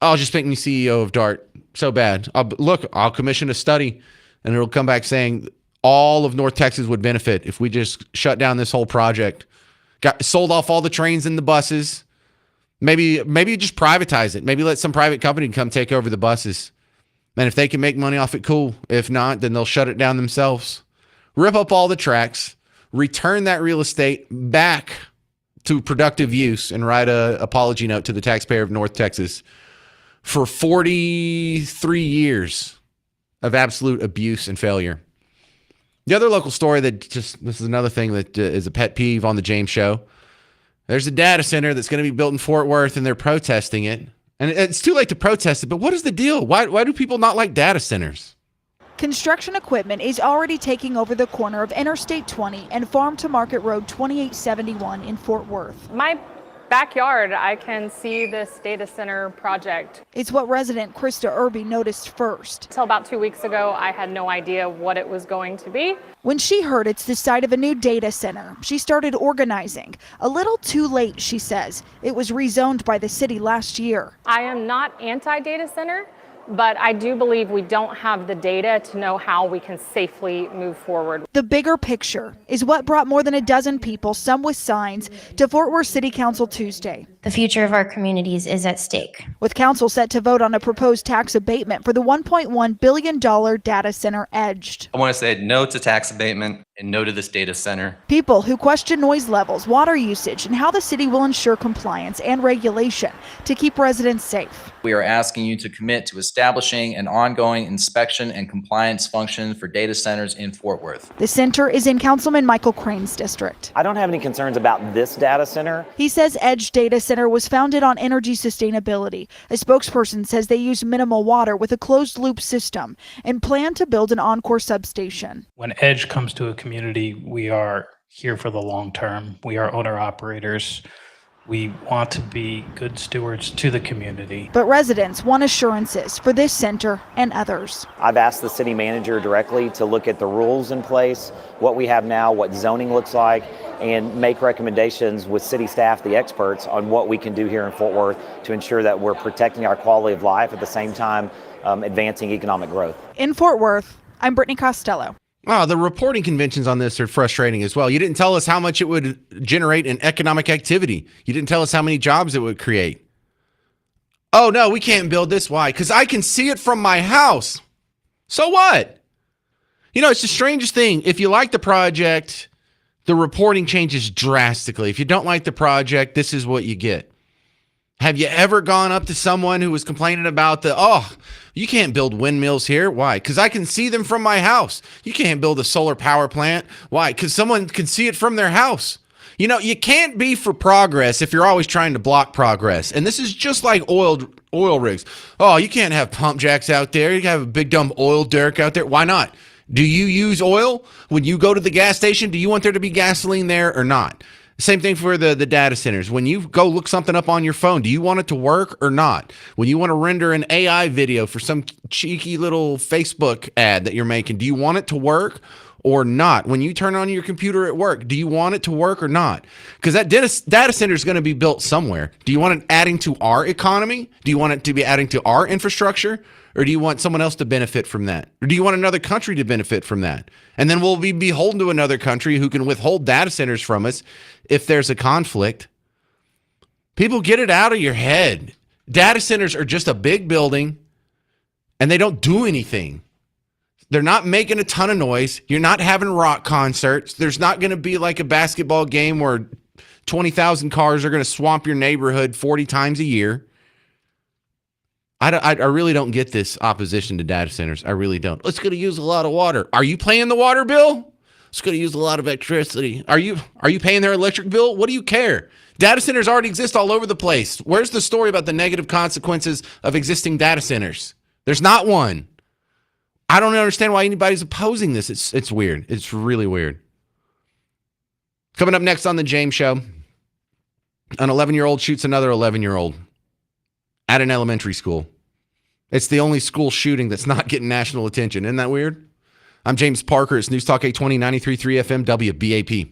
I'll just make me CEO of DART. So bad. I'll commission a study and it'll come back saying all of North Texas would benefit if we just shut down this whole project. Sold off all the trains and the buses. Maybe just privatize it. Maybe let some private company come take over the buses. And if they can make money off it, cool. If not, then they'll shut it down themselves. Rip up all the tracks, return that real estate back to productive use, and write an apology note to the taxpayer of North Texas for 43 years of absolute abuse and failure. The other local story this is another thing that is a pet peeve on the James Show. There's a data center that's going to be built in Fort Worth, and they're protesting it. And it's too late to protest it, but what is the deal? Why do people not like data centers?
Construction equipment is already taking over the corner of Interstate 20 and Farm to Market Road 2871 in Fort Worth.
My backyard, I can see this data center project.
It's what resident Krista Irby noticed first.
Until about 2 weeks ago, I had no idea what it was going to be.
When she heard it's the site of a new data center, she started organizing. A little too late, she says. It was rezoned by the city last year.
I am not anti-data center, but I do believe we don't have the data to know how we can safely move forward.
The bigger picture is what brought more than a dozen people, some with signs, to Fort Worth City Council Tuesday.
The future of our communities is at stake.
With council set to vote on a proposed tax abatement for the $1.1 billion data center Edged.
I want to say no to tax abatement and no to this data center.
People who question noise levels, water usage, and how the city will ensure compliance and regulation to keep residents safe.
We are asking you to commit to establishing an ongoing inspection and compliance function for data centers in Fort Worth.
The center is in Councilman Michael Crane's district.
I don't have any concerns about this data center.
He says Edge Data Center was founded on energy sustainability. A spokesperson says they use minimal water with a closed loop system and plan to build an Encore substation.
When Edge comes to a community, we are here for the long term. We are owner operators. We want to be good stewards to the community.
But residents want assurances for this center and others.
I've asked the city manager directly to look at the rules in place, what we have now, what zoning looks like, and make recommendations with city staff, the experts, on what we can do here in Fort Worth to ensure that we're protecting our quality of life at the same time advancing economic growth.
In Fort Worth, I'm Brittany Costello.
Oh, the reporting conventions on this are frustrating as well. You didn't tell us how much it would generate in economic activity. You didn't tell us how many jobs it would create. Oh, no, we can't build this. Why? Because I can see it from my house. So what? You know, it's the strangest thing. If you like the project, the reporting changes drastically. If you don't like the project, this is what you get. Have you ever gone up to someone who was complaining about you can't build windmills here? Why? Because I can see them from my house. You can't build a solar power plant. Why? Because someone can see it from their house. You know, you can't be for progress if you're always trying to block progress. And this is just like oil rigs. Oh, you can't have pump jacks out there. You can have a big dumb oil derrick out there. Why not? Do you use oil? When you go to the gas station, do you want there to be gasoline there or not? Same thing for the data centers. When you go look something up on your phone, do you want it to work or not? When you want to render an AI video for some cheeky little Facebook ad that you're making, do you want it to work or not? When you turn on your computer at work, do you want it to work or not? Because that data center is going to be built somewhere. Do you want it adding to our economy? Do you want it to be adding to our infrastructure? Or do you want someone else to benefit from that? Or do you want another country to benefit from that? And then we'll be beholden to another country who can withhold data centers from us if there's a conflict. People, get it out of your head. Data centers are just a big building and they don't do anything. They're not making a ton of noise. You're not having rock concerts. There's not going to be like a basketball game where 20,000 cars are going to swamp your neighborhood 40 times a year. I really don't get this opposition to data centers. I really don't. It's going to use a lot of water. Are you paying the water bill? It's going to use a lot of electricity. Are you paying their electric bill? What do you care? Data centers already exist all over the place. Where's the story about the negative consequences of existing data centers? There's not one. I don't understand why anybody's opposing this. It's weird. It's really weird. Coming up next on the James Show, an 11-year-old shoots another 11-year-old at an elementary school. It's the only school shooting that's not getting national attention. Isn't that weird? I'm James Parker. It's News Talk 820, 93.3 FM, WBAP.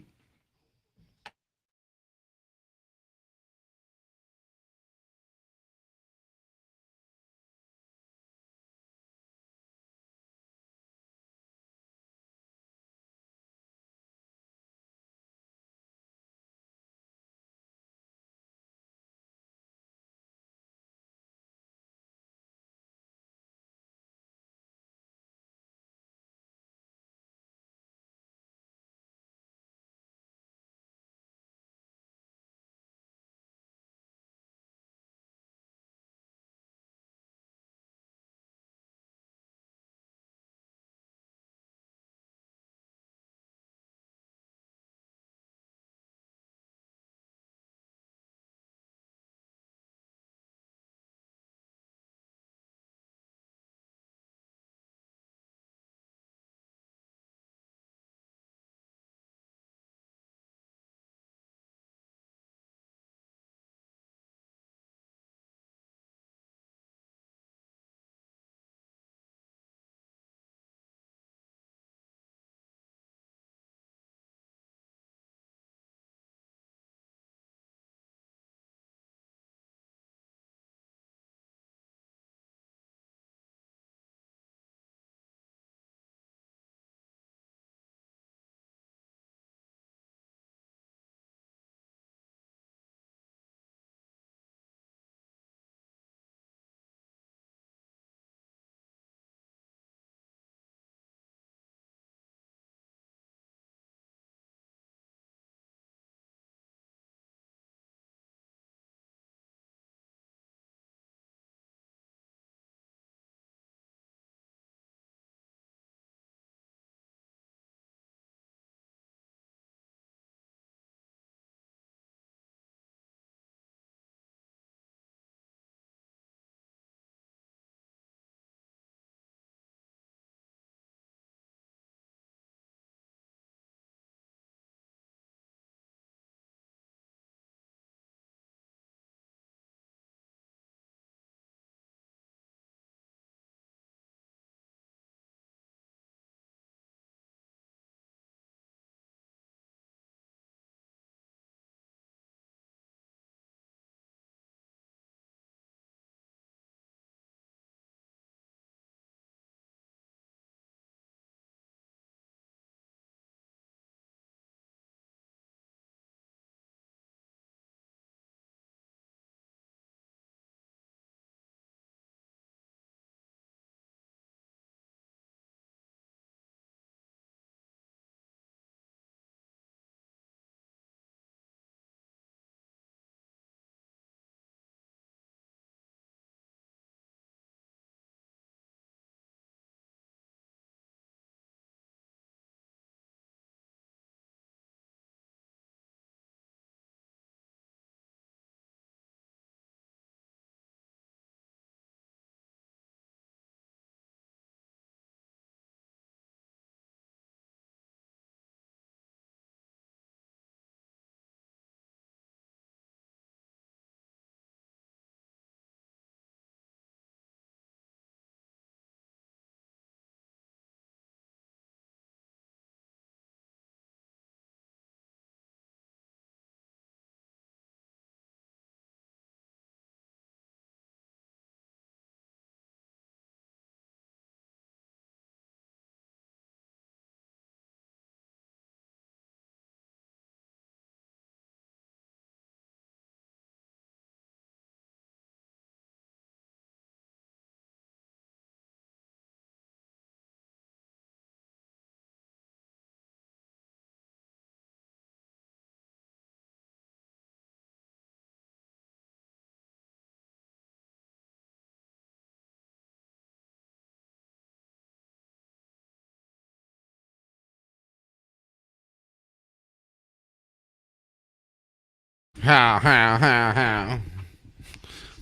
How, how.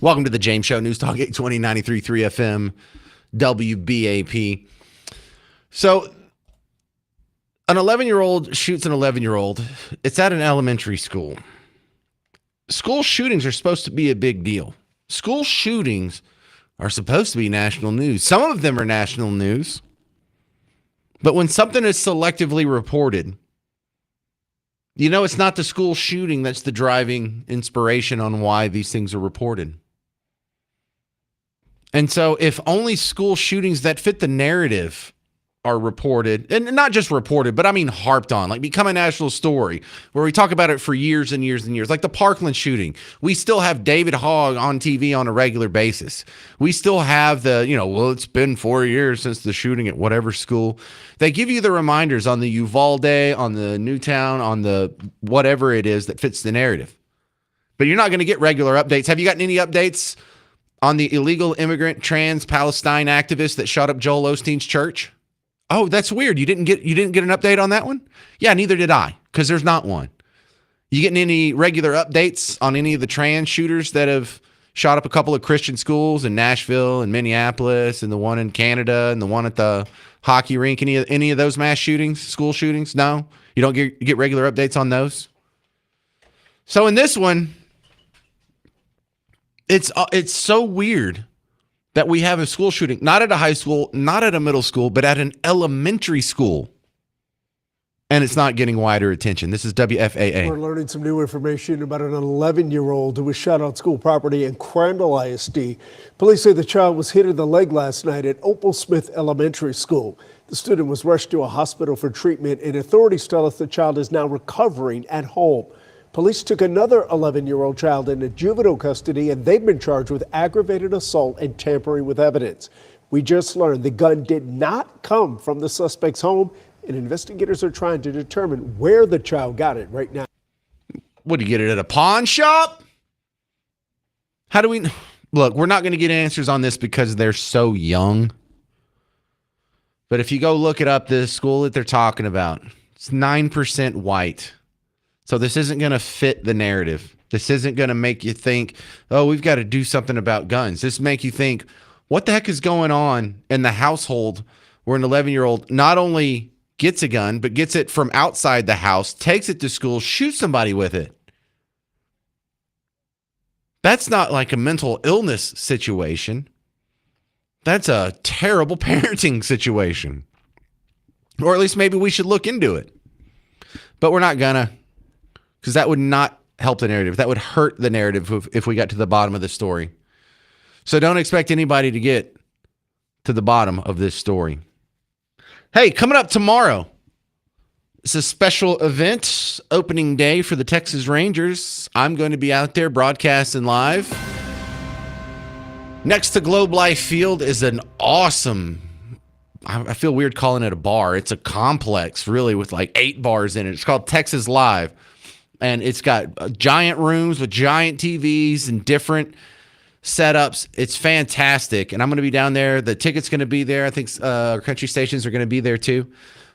Welcome to the James Show, News Talk 820 93.3 FM, WBAP. So, an 11-year-old shoots an 11-year-old. It's at an elementary school. School shootings are supposed to be a big deal. School shootings are supposed to be national news. Some of them are national news. But when something is selectively reported, you know it's not the school shooting that's the driving inspiration on why these things are reported. And so if only school shootings that fit the narrative are reported, and not just reported, but I mean harped on, like become a national story where we talk about it for years and years and years, like the Parkland shooting. We still have David Hogg on TV on a regular basis. We still have it's been 4 years since the shooting at whatever school. They give you the reminders on the Uvalde, on the Newtown, on the whatever it is that fits the narrative. But you're not going to get regular updates. Have you gotten any updates on the illegal immigrant trans Palestine activist that shot up Joel Osteen's church? Oh, that's weird. You didn't get an update on that one? Yeah, neither did I, because there's not one. You getting any regular updates on any of the trans shooters that have shot up a couple of Christian schools in Nashville and Minneapolis, and the one in Canada and the one at the hockey rink? Any of those mass shootings, school shootings? No? You don't get regular updates on those? So in this one, it's so weird that we have a school shooting, not at a high school, not at a middle school, but at an elementary school. And it's not getting wider attention. This is WFAA.
We're learning some new information about an 11-year-old who was shot on school property in Crandall ISD. Police say the child was hit in the leg last night at Opal Smith Elementary School. The student was rushed to a hospital for treatment, and authorities tell us the child is now recovering at home. Police took another 11-year-old child into juvenile custody, and they've been charged with aggravated assault and tampering with evidence. We just learned the gun did not come from the suspect's home, and investigators are trying to determine where the child got it right now.
What, do you get it at a pawn shop? How do we... Look, we're not going to get answers on this because they're so young. But if you go look it up, the school that they're talking about, it's 9% white. So this isn't going to fit the narrative. This isn't going to make you think, oh, we've got to do something about guns. This make you think, what the heck is going on in the household where an 11-year-old not only gets a gun, but gets it from outside the house, takes it to school, shoots somebody with it? That's not like a mental illness situation. That's a terrible parenting situation. Or at least maybe we should look into it. But we're not gonna. Because that would not help the narrative. That would hurt the narrative if we got to the bottom of the story. So don't expect anybody to get to the bottom of this story. Hey, coming up tomorrow, it's a special event, opening day for the Texas Rangers. I'm going to be out there broadcasting live. Next to Globe Life Field is an awesome, I feel weird calling it a bar. It's a complex, really, with like 8 bars in it. It's called Texas Live. And it's got giant rooms with giant TVs and different setups. It's fantastic. And I'm going to be down there. The ticket's going to be there. I think country stations are going to be there too.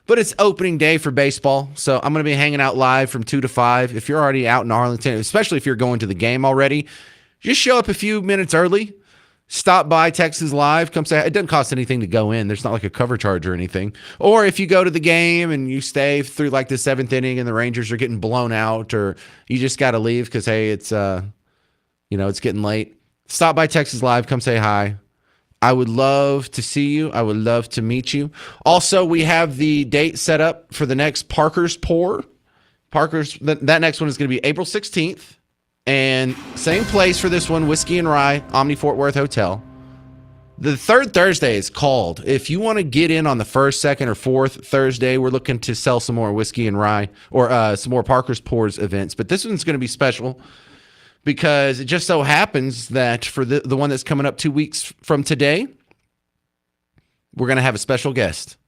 But it's opening day for baseball. So I'm going to be hanging out live from 2 to 5. If you're already out in Arlington, especially if you're going to the game already, just show up a few minutes early. Stop by Texas Live. Come say, it doesn't cost anything to go in. There's not like a cover charge or anything. Or if you go to the game and you stay through like the 7th inning and the Rangers are getting blown out, or you just got to leave because, hey, it's, it's getting late. Stop by Texas Live. Come say hi. I would love to see you. I would love to meet you. Also, we have the date set up for the next Parker's Pour. That next one is going to be April 16th. And same place for this one, Whiskey and Rye, Omni Fort Worth Hotel. The third Thursday is called. If you want to get in on the first, second, or fourth Thursday, we're looking to sell some more Whiskey and Rye or some more Parker's Pours events. But this one's going to be special because it just so happens that for the one that's coming up 2 weeks from today, we're going to have a special guest,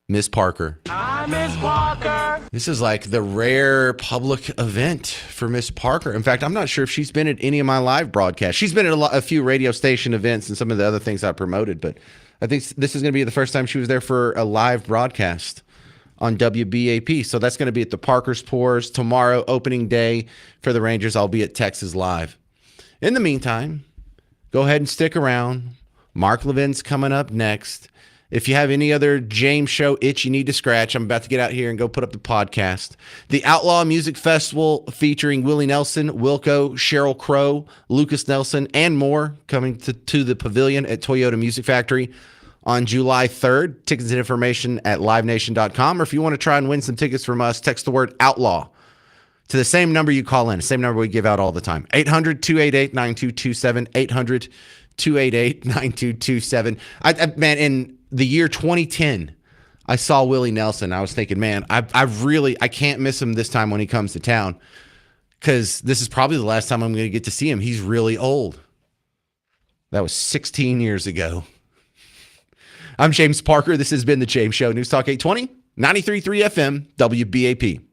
Miss Parker.
Hi, Miss Parker.
This is like the rare public event for Miss Parker. In fact, I'm not sure if she's been at any of my live broadcasts. She's been at a few radio station events and some of the other things I promoted, but I think this is going to be the first time she was there for a live broadcast on WBAP. So that's going to be at the Parker's Pours tomorrow, opening day for the Rangers. I'll be at Texas Live. In the meantime, go ahead and stick around. Mark Levin's coming up next. If you have any other James Show itch you need to scratch, I'm about to get out here and go put up the podcast. The Outlaw Music Festival featuring Willie Nelson, Wilco, Sheryl Crow, Lucas Nelson, and more coming to the Pavilion at Toyota Music Factory on July 3rd. Tickets and information at livenation.com. Or if you want to try and win some tickets from us, text the word Outlaw to the same number you call in, the same number we give out all the time, 800-288-9227, 800-288-9227. Man, in the year 2010, I saw Willie Nelson. I was thinking, man, I can't miss him this time when he comes to town, because this is probably the last time I'm going to get to see him. He's really old. That was 16 years ago. I'm James Parker. This has been The James Show. News Talk 820, 93.3 FM, WBAP.